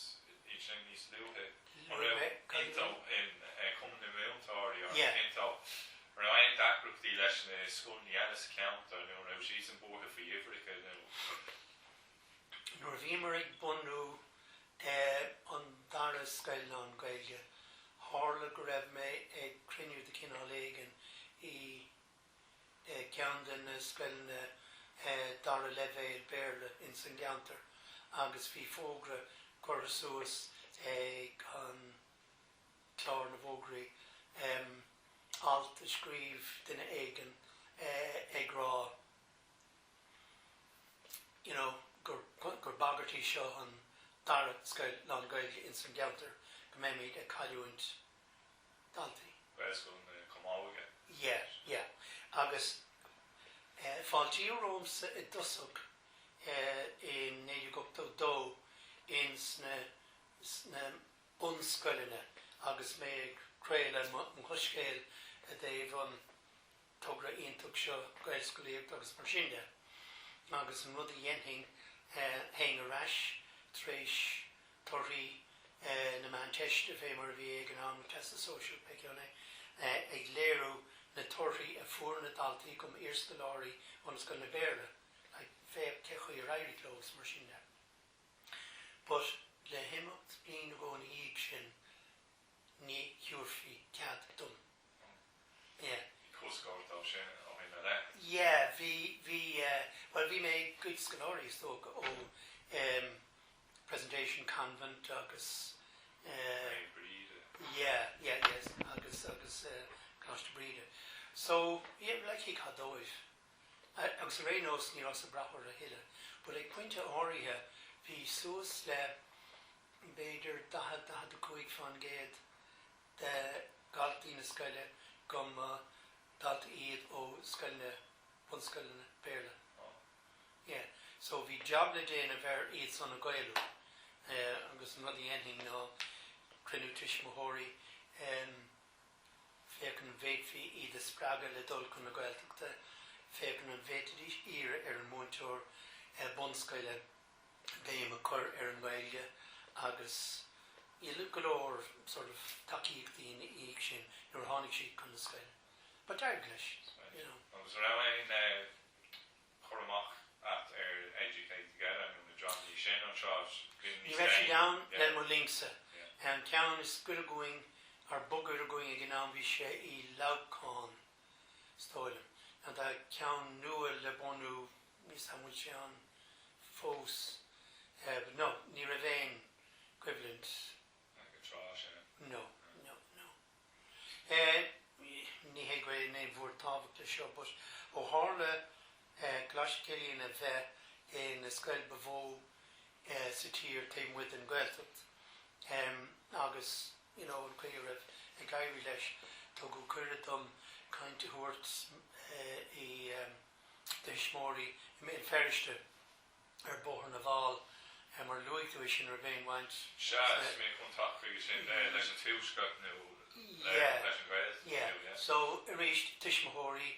sin níos luúthe intá in chun na múinteoirí ar intá. Raibh deacrachtaí leis na scoilní eile ceanta nó raibh síos an bórtha faoi Ifrica nó. Nuair bhí mar ag bunú an Áras Chrónáin lán-Ghaeilge, hála go raibh mé ag criniú de cinál éigean I ceann den na scoilne dar a levéil Baile in San Geantar, agus bhí fógra cúrsaí an clár na bhógraí alt a scríb duine éigean ag rá, you know, gur bagartí seo an Áras Chrónáin lán-Ghaeilge in San Geantar go mé méid a caiúint daltaí. Where's going to come out again? Yeah. Agus fáiltí rómsa I dosach in néidir go dó in sna unscoiline agus mé creile an chuscéil a déobh an tugra ionach seo gailscoilíocht agus mar sinne. Agus an rud a dhéanting haing arás tréis torthaí na man teiste fé mar bhí ag an am testa social pecione ag léirú na torthaí a fuair na daltaí gom iarstoláirí an scoil na Baile, ag fé cechu I raibh clós mar sinne. But le himimecht bliain go na íag sin ní thiúrfaí cead dom. Yeah. Coscáiltá sin ó hína le? Yeah, well, bhí mé good scoláirí tóg ó presentation convent agus yes, agus Coláiste Chilliain. So, yeah, like he had dóibh. Agus a réinós ní os a brachar a hiile, but ag pointe áirithe bhí suas le beidir 10-15 fan géad de galtaí na scoile gom dalta iad ó scoilne bhunscoilne Baile. Yeah, so bhí job le déana a bheith iad son a Gaeilge. Agus an rudí aonthing ná criniú tuismitheoirí fécinn an bhéadfaí iad a sppraga le Dolcáin na Gaeltachta, fécinn an bhéadfaí íre an múinteoir bhunscoile béim a chur an Gaeilge agus go leor sort of takeíochtaí na íag sin nuair tháinig siad chun na scoile. But dearg leis, you know. Agus raibh churamach at Educate Together and the John Lee Shin on charge. You actually down le mo linksa. And town is good going or bugger going again on we share Dolcáin stolen. And I count new le bonu miss how much on fos but no near a vein equivalent. Like a trash, No. Ní hé gwe name voor tafel to show but o harle Coláiste Chilliain a bheith in a scoil bevó sa tír taim with an Gaeltacht. Agus, you know, an cuir a gairí leis tó go cuireadh dom cainte thuairt I de smórí in feriste bóthar na bháil mar luigh sin ar bhéin bhaint. Seas mé chun tacaí sin leis an túscot nó leis an Gaeltacht. Yeah, so a réist tuismitheoirí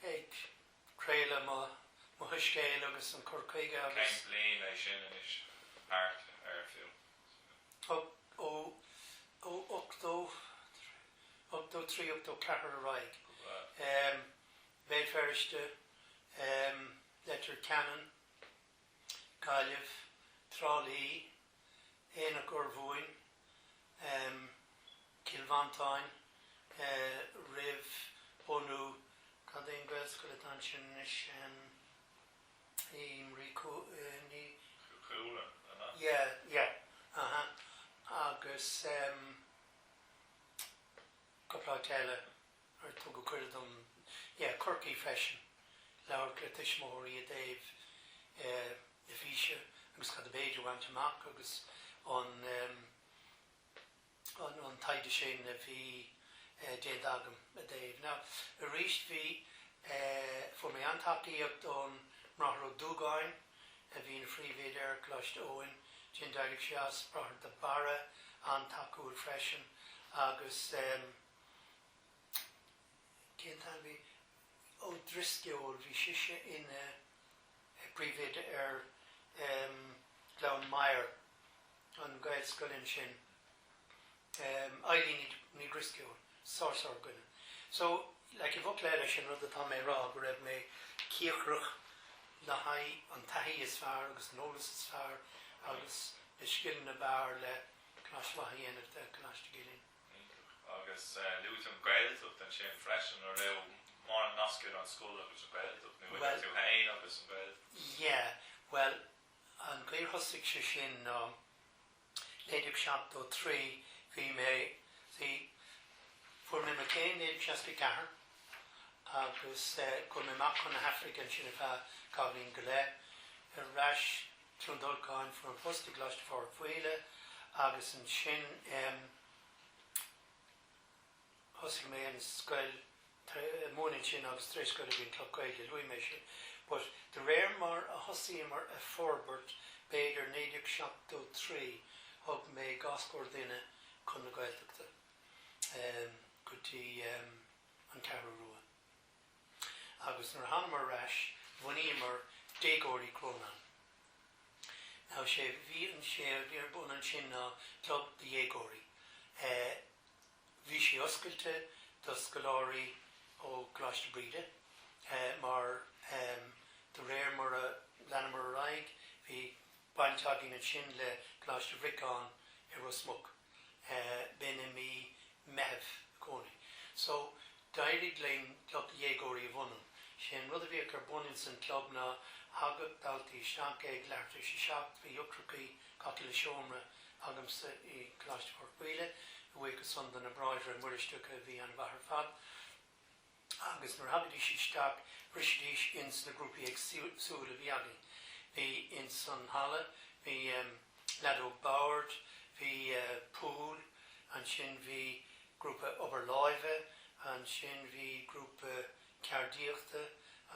ag creile má thuiscéil agus an cúrsaí agus. Céim bliain é sin is part fiú. Up to 3 up to Cahar Raig. Bheith feriste letter canon, Gaeilge, Trálí, Éanna Gurmhain, Kilvantáin, Raibh, Bunú, Cadén Gaelscoil attention is Cool, yeah. Agus couple teile or to go cuireadh dom Corky fashion leabhar tuismitheoirí a Dave the Fisha agus cad a beidir bhaint amach agus on taide sin a bhí déad agam a Dave. Now a réist bhí for me antaí ag don Ráth Dolcáin a bhí na phríomhéad Coláiste Óin sin Gaeilge síos Ráth de Baile Átha Cúil freisin agus cén tá bhí ó drisceol bhí siise in príomhéad Gníomhaire an Gaeilge sin hAilín ní drisceol sórsar gine. So, like if léile sin rud atá mé rá go raibh mé cíochrach le haid an taithí is fearr agus nólas is fearr agus le scill na bear le cláismhaíanamh de Coláiste Chilliain. Agus luúit an Gaeilge den sin freisin ar raibh mar an nascaid an scúil agus an Gaeilge ní bhfuil tú hain agus an Gaeilge. Yeah, well, an gcéirthosig sé sin léidir seachtó trí bhí mé fuair mé céin léidir seachtó cethair agus go mé mac chun na Hafricán sin a Coláiste Chilliain ar rais trún Dolcáin fuair an post Coláiste Baile agus an sin thosig mé an scoil mónin sin agus tréis scoil a bhíon Cluain luí mé sin. But the réim mar a thosaí mar a forbert beidir 1973 thug mé gascóir duine chun na Gaeltachta go dtí an ceathrú rua. Agus nar hanam mar rais bhunaí mar d'fhéagóirí Cluain. Now sé bhí an sé bhí ar bun an sin ná club d'fhéagóirí. Bhí sé oscailte do scoláirí ó Coláiste Bríde mar de réir mar a leanam mar a raig bhí baint agin an sin le Coláiste Bhríocháin ar Rosmuc bine mí mehebh cónaí. So dairig lein club d'fhéagóirí a bhunan sin rud a bhí ar bunin san club ná hagad daltaí seach ag leirtar sé seacht bhí uachtrachaí caithfí le seomra agamsa I Coláiste Baile bhuaigh go sundan na bráidre an muiristeach a bhí an bhahar fad agus nar habidí sé steach risidís ins na grúpi ag súil a bhí againn. Bhí ins an Halle, bhí Ledó Bauert, bhí Pool, an sin bhí grúpa Oberláive, an sin bhí grúpa Ceardíochta,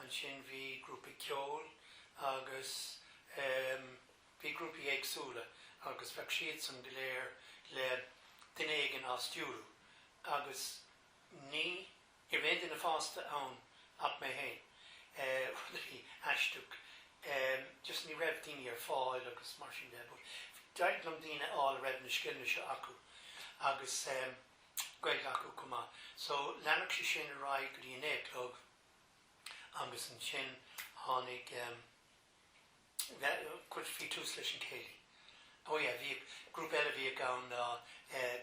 an sin bhí grúpa Ceol, agus bhí grúpi ag súla, agus bheadh siad san goléir le duine éigean as dúrú, agus ní I bhéad in na fásta ann ach mé hain. Bhí aisteach just ní raibh daoine ar fáil agus mar sin de. Deirglam daoine áil raibh na sciilne seo acu agus Gaeilge acu cumá. So leanach sé sin a raig go dtí an éaclog agus an sin tháinig chuid fí tús leis an céilí. Ó yeah, bhí grúp eile bhí ann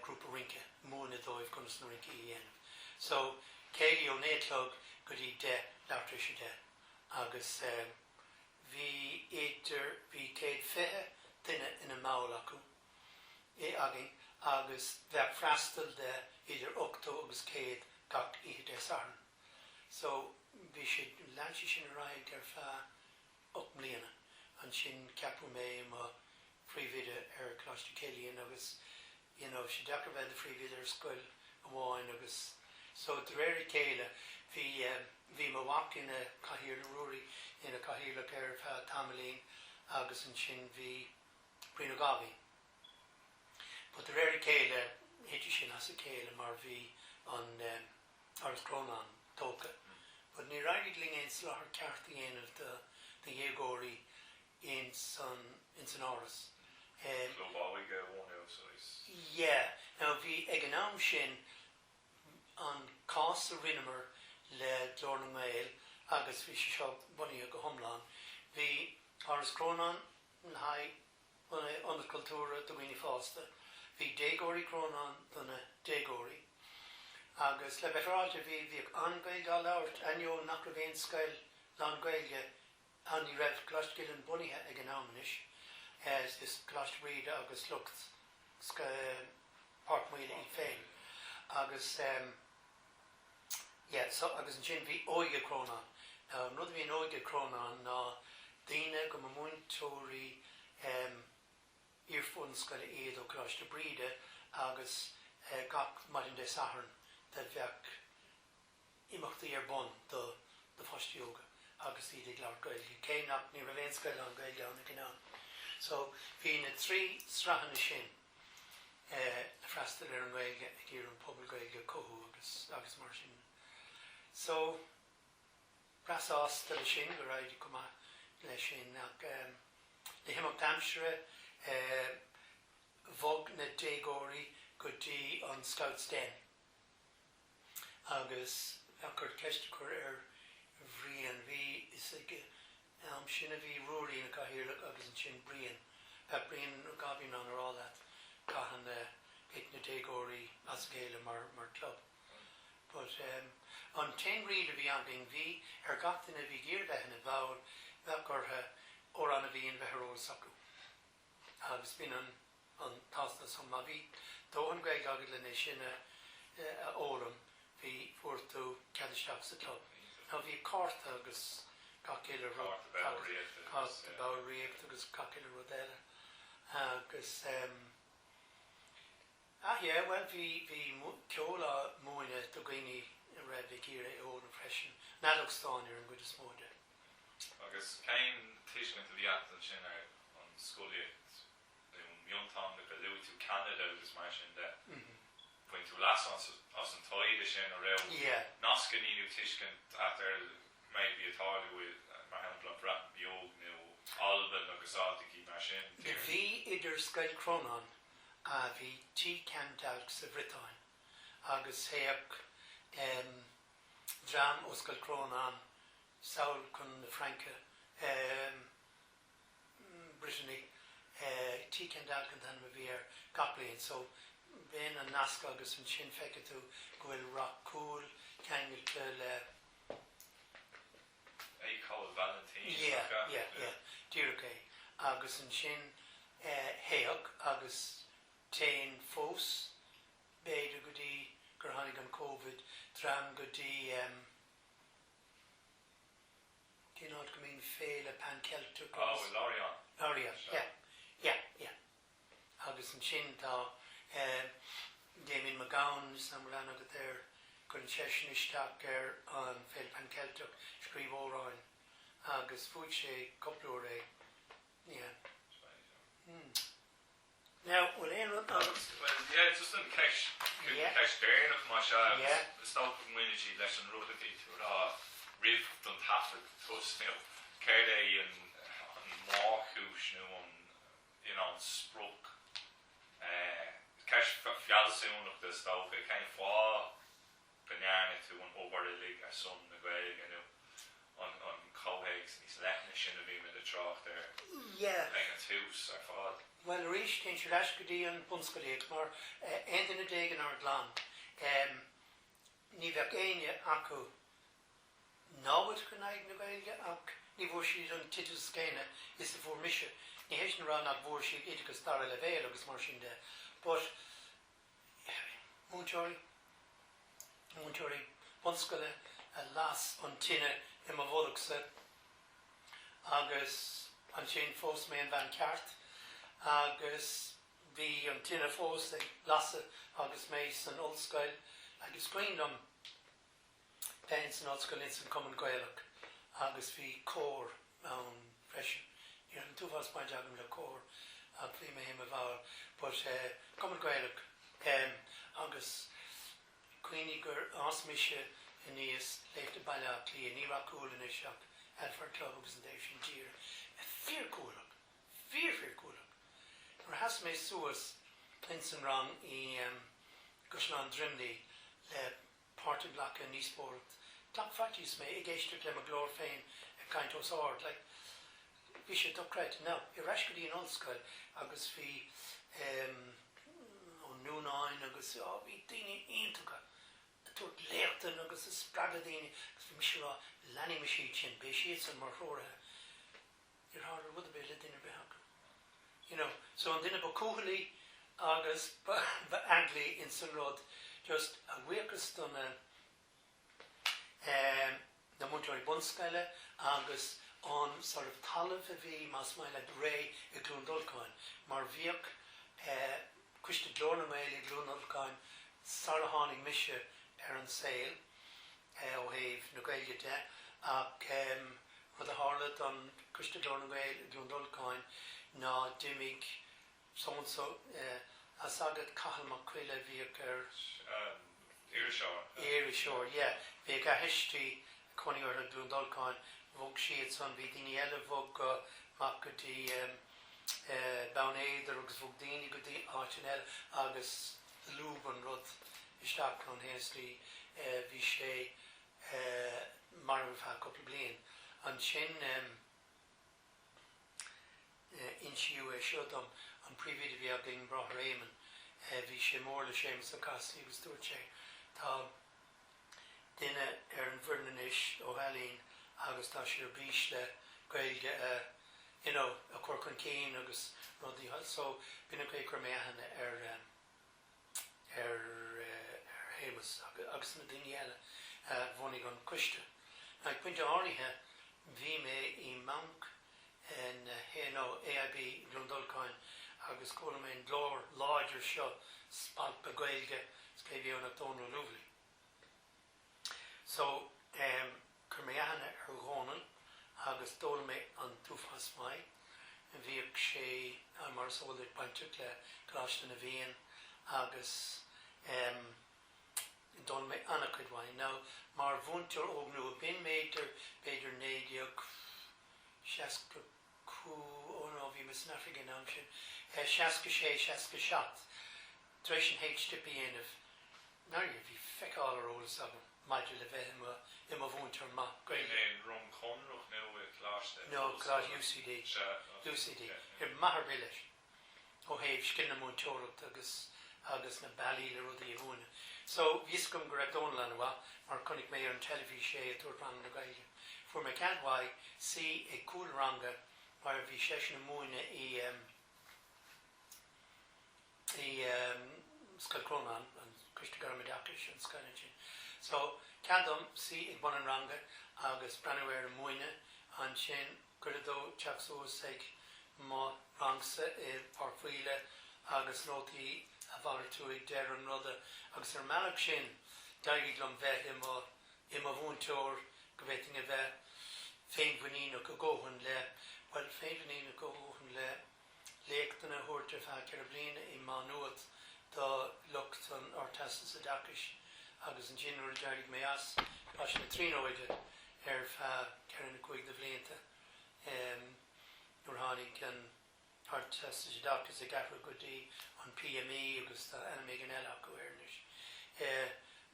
grúpa rince, múinteoir chunas na rince I dhéanamh. So céilí ó néaclog go dtí de leirtar sé de. Agus bhí éidir bhí céad fiche duine ina máil acu againn agus bheadh freastal de idir 8 agus 100 gach ihe de sarn. So bhí sé leansi sin a raig ar feadh 8 mbliana an sin ceapú mé má phríomhéide ar Coláiste Chilliain agus sé deachar bheith de phríomhéide ar scoil amháin agus so de réir céile bhí má bhac ina caithear na ruaí ina caithearlach ar feadh tamalaín agus an sin bhí Proinnsias. But de réir céile héidir sin as a céile mar bhí an Áras Chrónáin tóca. But ní raigh ling éon sláthair ceart dhéanamh de dhéagóirí in san áras. Yeah, now bhí ag an am sin an cás a rinnemer le Gníomhaire agus bhí sé seo bunaithe go thomláin. Bhí Áras Chrónáin an haid an cultúra do bhaoine fásta. Bhí d'fhéagóirí Chrónáin donna d'fhéagóirí. Agus le bheithráilte bhí an Gaeilge á labhairt ainneoin nach raibh aon scoil lán-Ghaeilge an ní raibh Coláiste Chilliain bunaithe ag an amnis is Coláiste Bríde agus lucht Páirc Mhaile I féin. Agus so agus an sin bhí óige Chrónáin. Rud bhí an óige Chrónáin ná daoine go múinteoirí iarbhunscoil iad ó Coláiste Bríde agus gach maidin de saharn de bheadh imachtaí ar bun do the first yoga agus í ag leabhar Gaeilge cé nach ní raibh éon scoil an Gaeilge anna gnáin so bhí na trí strachan sin freistal ar an Gaeilge ag iar an pobl Gaeilge cothú agus mar sin so brasás de sin go raid cuma lei sin ach le himach damsere bhog na dégóirí go dtí an Scouts den agus chur ceiste chur ar bhríon bhí is sin a bhí ruaí na caihireach agus an sin brion brion gabhín an ar all that caihan ag na dégóirí as Gaeilge mar club but an 10 riad a bhí an bhí ar gatainna bhí ggéirbheith na bhall bhecurtha ó anna bhí an bheithróil sacu agus bhín an tasna som ma bhí dó an Gaeilge agad lena sinna ólam bhí fuirtú cadisteach sa club ná bhí cárta agus caciile báilríocht agus caciile rodéile agus well bhí ceola múine do gcuoine raibh ag iar é ólam freisin nádach stáin ar an gcuid is móide agus céim tuiscint a bhí an sin an scoiliacht miontán go luú tú Canada agus mar sin de buin tú las as an táide sin a raibh nasca níú tuiscint ar méid bhí atáú mar hempla brat beog nó Alban agus átaí mar sin bhí idir Scoil Chrónáin a bhí tí candalg sa Bhritáin agus héach dram ó Scoil Chrónáin saoil chun na Franca Brittany tí candalg an tan bhí ar gCluain so ben an nasca agus an sin feice tú gohfuil Ráth Cúil ceangail le Valentine Díreach agus an sin héach agus téin fós beidir go dtí gur tháinig an Covid dram go dtí cínáid go mín féile panceltú Larian agus an sin tá Déanann McGowan na mlán agat ar chun sesin isteach ar an féile panceltú scríbhóráin agus fuaid sé coplúir é Now, well, just an cash bearnach mar se stop community leis an rudaí tú rá rih don tafa tusnil ceir é an máthúis nó an spruch cash fialsúnach de stop é céim fá benearna tú an obairlig a son na Gaeilge nó an cóhaigs níos leithne sin a bhí me de trocht ar le an tús ar fád Well, rís cén se leis go dtí an bhunscoil mar aon na dégan ar glán ní bheadh aine acu náhad go naig na Gaeilge ach ní bhór siad an tiidir céine is a bhór mise ní héis na rá nach bhór siad idirgus dar le bhéil agus mar sin de but múinteoirí bhunscoile a las an tine I ma bhdachsa agus an sin fós mé an bhain ceart agus bhí an tine fós ag lasa agus méis an ollscoil agus cuinnam péins an ollscoil in san Cumann Gaeilge agus bhí cór an freisin an túfás maid agam le cór a bhí mé him a bhall but Cumann Gaeilge agus cuoine gur asmise aníos leifte Baile Cliath ní Ráth Cúil in isteach Alfred Club agus an déir sin tír fear cúlach mar has mé suas Princeton rang I Guslan Drimney le party black and nísport tak fatis me I géiste le a glór féin a kaint os ard like vi sé doreit no I rascodí an ollscoil agus fi on núnáin agus vi daine intucha tuair léirtain agus is spragadíine agus fi misisiá lenig me siad sin bé siad san mar chóra Ir harder would be le dinner behaga so an dinner ba cúhalí agus ba angli in san rod just a wekas donna na múinteoirí bhunscoile agus an sort of talamh a bhí mas mai le ré I Cluain Dolcáin mar bhíoch cuiste glórna méile Cluain Dolcáin sar a hánig mise ar an saoil ó héh na Gaeilge de ach rud a hála don Coláiste Chilliain Dolcáin ná dimig so as agad cahalmach cuile bhíoch Éiriseoir, bhí a heistí chuníor a Dolcáin bhog siad son bhí daoine eile bhog go mac go dtí Bhunaitheoirí agus bhog daoine go dtí áitin eile agus lúban rud isteach chun héaslí bhí sé marmh a couple bliain an sin insiú seo dom an príomhide bhí agin brath réim bhí sé mór le sémas a casaí agus dúirt sé tá duine an bhirnanis ó hAilín agus tá sé ar bís le Gaeilge a chuir chun céin agus rudí so bína chu chur méhan ar hémas agus na duine eile bhunaigh an cuiste. Ag pointe áirithe bhí mé í manc in AIB Dolcáin agus cóla mé an glór láidir seo spalt ba Gaeilge scéibhíon a tónú lúbli. So chur mé ahanana ar ghánan agus dóla mé an túfas mai bhíoh sé mar sólaigh bainte le Coláiste na bhíon agus dóla mé anna chuidhhain. Now mar bhunteoir ógnú a bin méidir beidir néideoch 60 bhí mis nafrigin am sin 66 Dréis an HTP inmh náir bhí feicáil ar ólas agam maidir le bheith im a bhunteoir má rom conroch nó Coláiste No, UCD ar mahar bilis ó héh scinna múinteoireacht agus na bailí le rudí a bhúna. So bhís gom go raibh dónlan bhá mar chunig mé ar an telefís sé a túir rang na Gaeilge. Fuair mé ceadmhaid sí ag cúil ranga mar bhí sé na múine i Scoil Chrónáin an Coláiste Chilliain an Scoil sin. So ceadam sí ag bunan ranga agus breanúir a múine an sin gurdó teachsús ag má rangsa i Parfuile agus nótaí a bhair tú ag deir an rudda agus ar meach sin daigh lom bheith im a bhunteoir go bhhéiting a bheith féinmhaín go ggóhan le well féinmhaín go ggóhan le léachtain a thuirte fe cear bliana i má nuad dá lucht an ortasas a dacais agus an sin nuair deirigh mé as leis na tríóide ar fe cear na cuaig de bhlianta nuair tháinig an ortasas a dacais a gafra go dtí an PME agus tá ana méid an eile go airnis.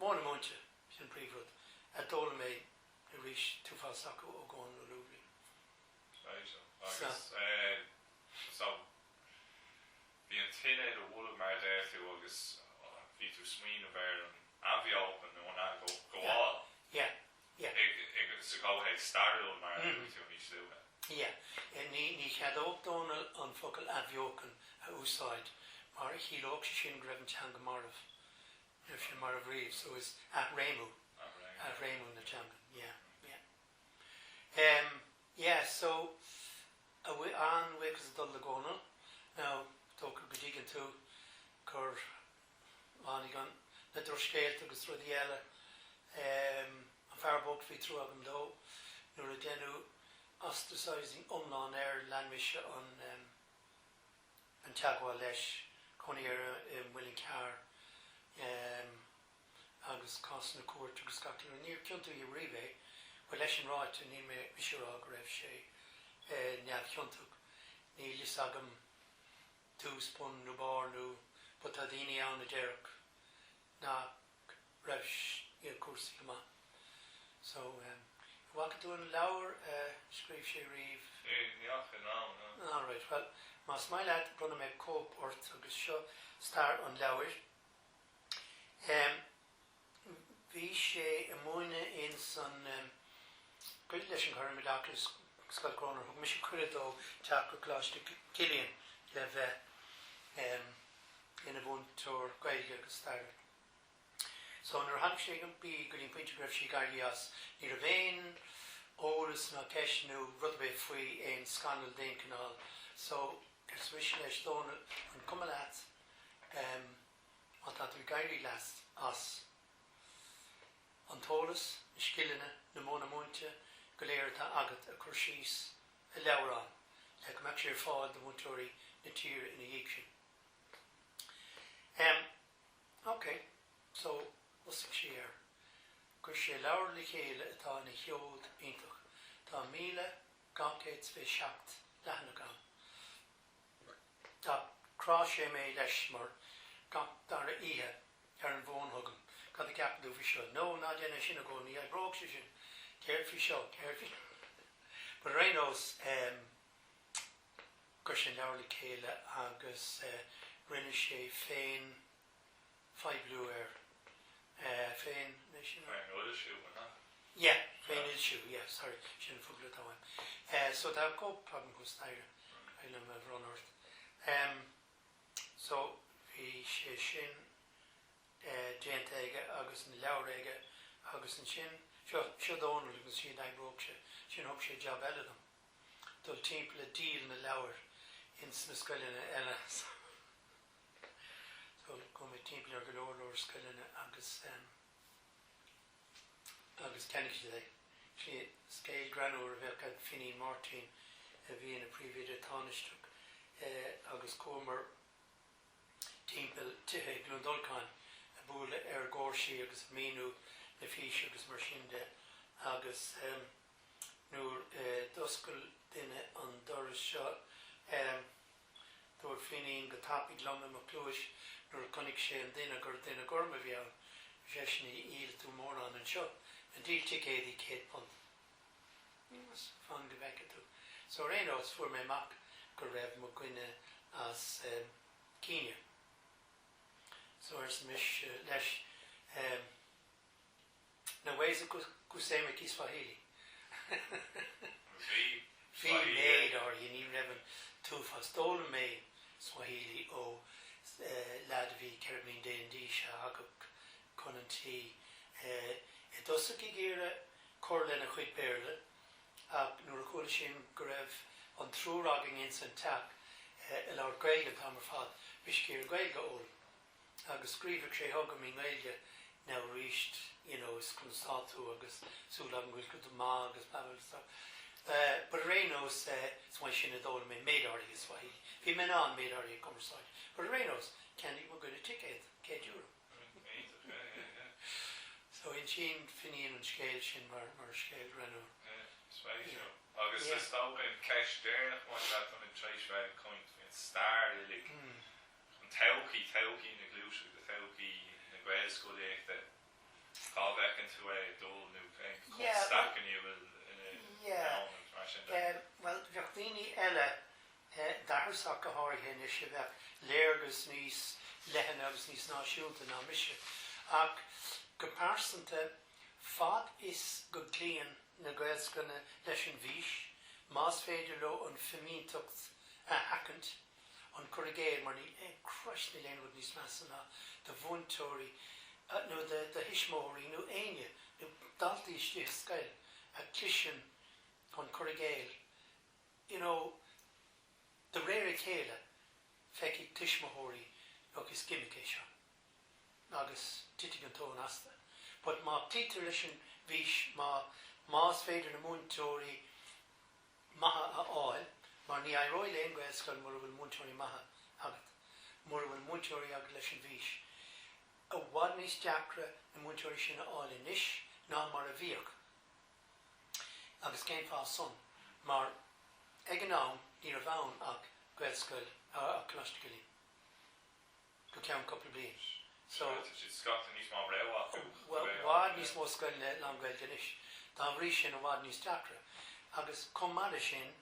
Mór na múinte sin príomhrud a dóla mé a rís túfás acu ó gáin ó lúbli. Agus bhí an tinnéad a bhula mar déirú agus bhí tú smaoin a bhar an abhealpan nó an goháil. Ag sa gáilthe starúil mar tú ní slúthe. Ní cheadóg dónal an focail abheocan a úsáid mar chiílóg sin go raibh an teanga marmh. If she mar of réim, so it's at réim na teanga. So an wekas dul le góna. Now tógur go dtígann tú chur lánigan na droscéilt agus rudí eile an fearbóg bhí trú agam dó nuair a déanú ostracising omláin leanmise an teagháil leis chunaí ar bhfuilin cear agus cos na cuairt agus gCluain níor cinnta i riomh bhfuil leis an ráite ní mé misisiúrá go raibh sé neamh cinntaach ní lis agam tús pun nó bar nó but tá daoine ann na deireach ná raibh cúrsaí go maith. So bhacha tú an leabhar scríobh sé riomh? All right, well más mai leat brunna mé cóp ort agus seo star an leabhar. Bhí sé a múine in san goil leis an chuir meachchas Scoil Chrónáin thug mis cuiredó teach go Coláiste Chilliain le bheith ina bhunteoir Gaeilge agus stair. So nuair thug sé go bí go dtíon pointe raibh sí gardaí as ní a bhéin óras ná ceisnú rud bheith faoi éon scanal déon canál. So gus bhis leis dóna an cumalaat an tá tú gairí leas as an tólas, na scilline, na móna múinte, go léir tá agat a chur síos a leabhrán le go meach sé fáil do múinteoirí na tíre ina dhéag sin. Okay, so usig sé ar. Gur sé leabhar le chéile atá na cheold iontach. Tá 1907 leathanach an. Tá crá sé mé leis mar dar a ihe ar an bhón thugam. Cad a ceapú fi seo. No, ná déanana sin a gcónaí ag bróg sé sin. Céir fi seo, céir fi. But réinos gur sé leabhar le chéile agus rinne sé féin feidbliú ar. Féin, né sin? Féin siú, na? Yeah, féin siú, yeah, sorry, sin fugla táhain. So tá go pagam go staire, eile me bhronort. So, bhí sé sin déanta aige agus na leabhar aige agus an sin, seo dónal agus sin aibróg sé, sin thug sé job eile dom. Dul timpeall a díl na leabhar ins na scoileanna eile. So, go mé timpeall ar go leor scoileanna agus cenig sé é. Slí scéil granúir a bheith ag Finní Martin a bhí in a príomhide tánisteach agus comar timpeall tithe glún Dolcáin a búla ar gcúrsaí agus míú na físe agus mar sin de agus nuair doscail duine an doras seo dúir Finnín go tapig lom am a clúis nuair chunig sé an duine gur duine gorma bhí an bheisna íl tú mór an seo an díl ticéadí 100 punt. Mas fan go bheice tú. So réinos fuair mé mac go raibh mo gcuine as cíine. So ars mis leis na ways a cúrsaí kis hAilín. Fí méid or you ní raibh tú fastóla mé hAilín ó lad bhí ceirmín D&D se agad chunantí I dosa i ggéire cóir lena chuid béirle ach nuair a chuail sin go raibh an trúráging in san teach I leabhar Gaeilge tá mar fad bhís céir Gaeilge óil agus scríomhadh sé thugam í Gaeilge ná ríist is chun stáú agus súla an bhfuil go do má agus babal but réinos mai sin a dóla mé méidáirí is hAilín. Bhí mé ná méidáirí commerceáid. But réinos ceannig mo gona ticket €100. So in sin Finnín an scéil sin mar scéil renú. Agus is stágan ceis déirnach mar leat an in treisbheith coint fin star ilig an taucí na glúise go taucí na Gaeilscoil éachta cábhecin tú dul nó stacan you well, bheadh daoine eile dahasach go háirithe is se bheith léargus níos leithin agus níos náisiúnta ná mise. Ach go páirsanta fad is go Cliain na Gaeilscoile leis an bhís, más féidir le an femíntocht a hacant, an churigéir mar ní cruis na léanúd níos measana, de bhunaitheoirí, nó de hismóirí, nó aine, nó daltaí istí scail, a clisin an churigéir. De réir chéile feici tismóirí agus gimmick é seo, agus titig an tón asta. But má títar leis an bhís más féidir na múinteoirí maithe a áil, mar ní aróid léon Gaeilscoil mar bhfuil múinteoirí maithe agat. Mar bhfuil múinteoirí agat leis an bhís. A bhfad níos deacra na múinteoirí sin a áil inis ná mar a bhíoch. Agus céim fá son, mar ag an am ní a bhain ach Gaeilscoil a Coláiste Chilliain. Go ceann couple of bliain. So, wad níos mó scoil le lán-Ghaeilge inis. Tá bhrí sin a wad níos deacra. Agus comada sin,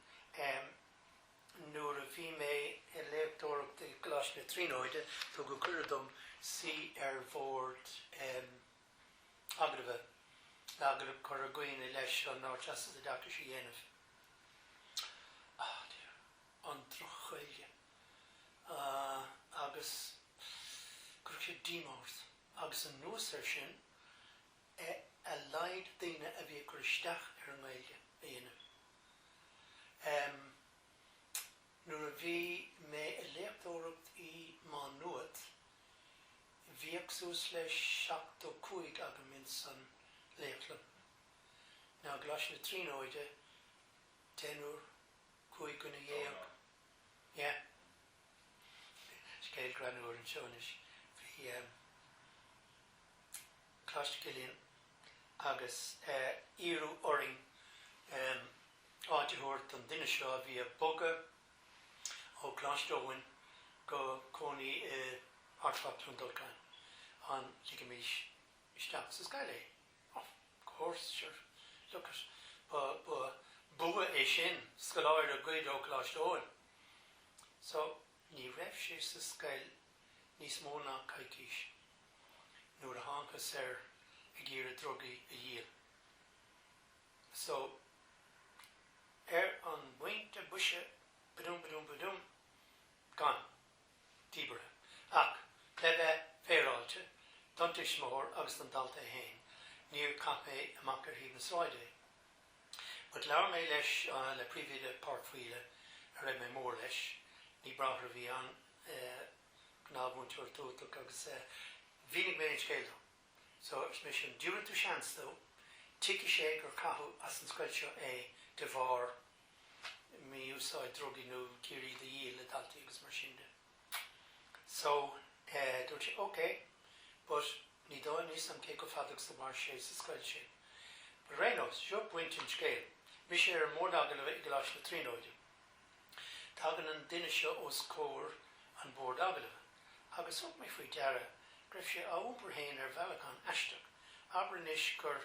nuair a bhí mé a léachtóireacht de Coláiste Tríóide, tú go cuireadm sí ar bhórd agradh agad chur a gcuine leis an náirteasa a deacra sé dhéanamh. An Ghaeilge. Agus gur sé dímórt agus an núsar sin a laid daoine a bhí gur isteach ar an Ghaeilge a dhéanamh. Nuair a bhí mé a léachtóireacht í má nuad, bhíoh sús leis 75 agam min san léachlan. Now Coláiste Chilliain 10 uur, cúig gona dhéag. Yeah. Scéil gran uair an seonis. Bhí Coláiste Chilliain agus íru oring áitiúirt an duine seo bhí a boga ó Coláiste Óin go cónaí artfactor an Dolcáin an ligamís isteach sa Gaeilge. Of course, sure. Look at buga é sin scoláir a gcuid ó Coláiste Óin. So, ní raibh sé sa Gaeilge níos mó ná caicís nuair a tháinig ag iar a drogaí a díal. So, an baint a buise badum, gan, tíbre. Ach, le bheith féráilte, dontais mór agus an dalta hain, níor capé amach ar híb na sráide. But lear mé leis le príomhide pártfuile a raibh mé mór leis, ní brachar bhí an gnábhúnteoir tótach agus bhínig mé an scéile. So, is mé sin dúran tú seans though, tici sé gur cathú as an scoil seo de bhar mi úsáid drogaí nó círí de díal le daltaí agus mar sin de. So, dúirt sé, OK, but ní dóin níos an cé go fadaach sa mar sé sa scoil sin. But réinos, seo buint an scéil, mi sé ar mór dagan a bheith Coláiste Chilliain. Tágan an duine seo os cór an bór dagan agus op mé faoi deara, greibh sé á úmpar hain ar bhealachán aisteach, aber níos gur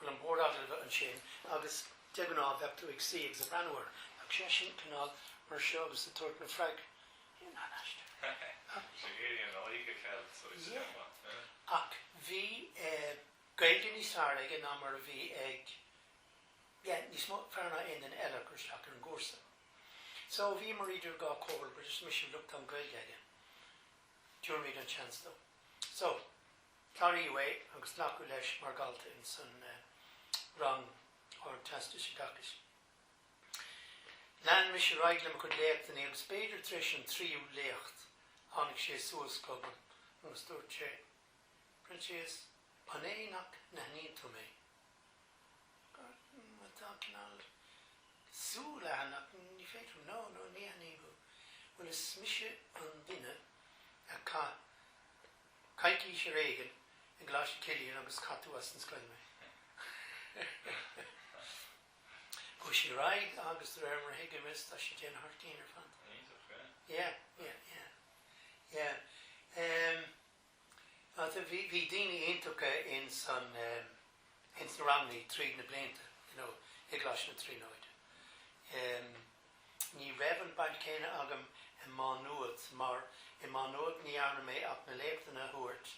an bór dagan an sin, agus deagan á bheith ag sí ag sa branúir, ag sé sin canál mar seo agus a tuairt na freig. Híon an aisteach. Ach, bhí Gaeilge níos airige ná mar a bhí ag níos mó fearna in an eile gur steach ar an gcúrsa. So bhí mar idir gá cóbal, but just mis lucht an Gaeilge aige. Dúir míad an chance though. So, Clarí way agus nachú leis mar galta in san rang or testa sé gachis. Lán mis raig le mar chud léachtain agus beidir treis an tríú léacht tháinig sé suas coban agus dúirt sé Proinnsias an éach na hníonn tú mé. Tá cinál súla hanach ní féidir nó ní haníú. Well is mise an duine a caiicí sé réigen in Coláiste Chilliain agus catú as an scoil mé. Go sé raig agus raibh mar hiige mis tá sé déan hartíín ar fan. Yeah. Bhí daoine aontacha in san rangnaí tríd na blianta, i Coláiste Chilliain. Ní raibh an baint céine agam i mánuad, mar i mánuad ní anna mé ach na léachtainna thuairt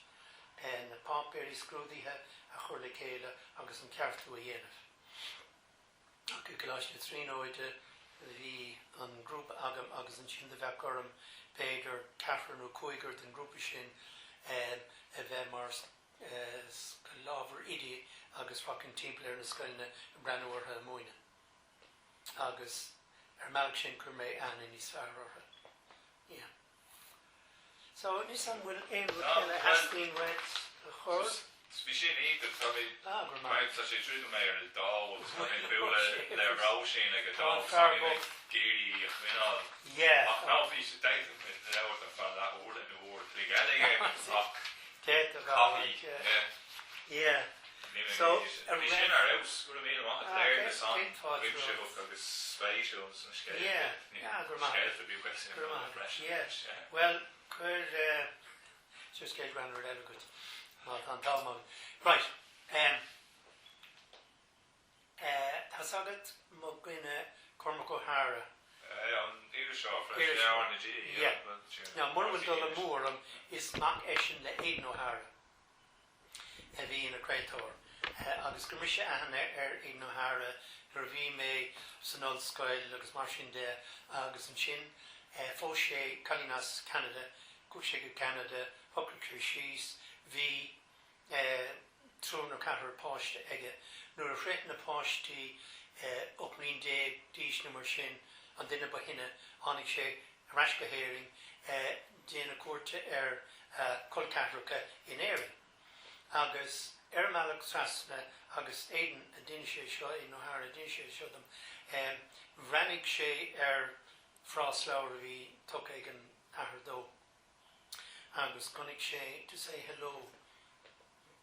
na pámpéirí scrúdaithe a chur le céile agus an ceartú a dhéanamh. Ach i Coláiste Chilliain bhí an grúp agam agus an sin de bheith gurm beidir 4 nó 5 den grúpa sin a bheith mar lábhar idi agus fucking timppla ar na scoilne breanúirtha muoine. Agus mealg sin chur mé anna níos fearrtha. Yeah. So this one will end with Hastin Wet, the horse. Bhí sin íntach tá bhí tá sé trúna mé ar dá agus chuin buúla le rá sin le go géirí a chuineáil. Ach ná bhí sé daithn le leabhar a fan le úr le bhór trí Gaeilge ach coffee. So bhí sin ar aus gur mé amach léir na san rimse agus spéisiú san scéil. Well, chuir just get around with good. Right. Has agad mo gwine Cormac O'Hara. An Irish seo fresh leabhar na G. Yeah. Now, more with the more is Mac Eshin le Aidan O'Hara. Bhí in a creator. Agus gomise ahanna Aidan O'Hara gur bhí mé san Ulscoil agus mar sin de agus an sin fó sé Calinas Canada, go sé go Canada, Huckletree síos, bhí trún na cathar páiste aige. Nuair a phréit na páistí upnín dé díos na mar sin an duine ba hinne tháinig sé ráscahéiring déana cuairte ar colcathracha in éirí. Agus Malach Trasna, agus Aiden, a din sé seo, in O'Hara, din sé seo them, rannig sé Frost Laura vi tuk eigen ahardó. Agus gunnig sé to say hello,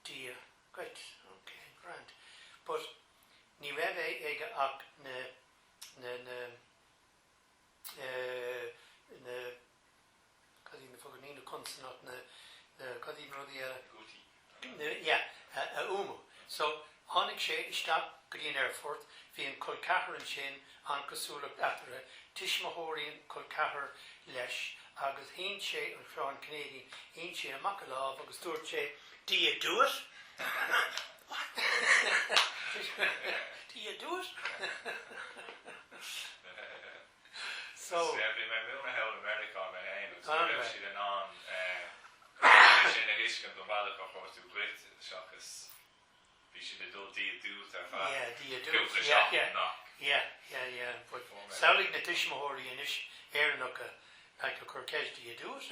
dear. Great, okay, grand. But ni raibh ige ach na cadín na foganín na consonant na cadín rudi umu. So honnig sé istach Green Airfort hí an colcahar an sin an cosúla Átha tiismóirí an colcahar leis agus hín sé an Cluain Canadian hín sé amach láh agus dúirt sé, do you do it? What? Do you do it? So bhí mé múinteoir America me hain agus siad an sin a hisiscin do bhheadach a chóirtú grit seachas bhí siad a dul díadúth ar fad. Yeah, díadúth. Yeah. But saoigh na tiismóirí inis éarnach like a corcage, do you do it?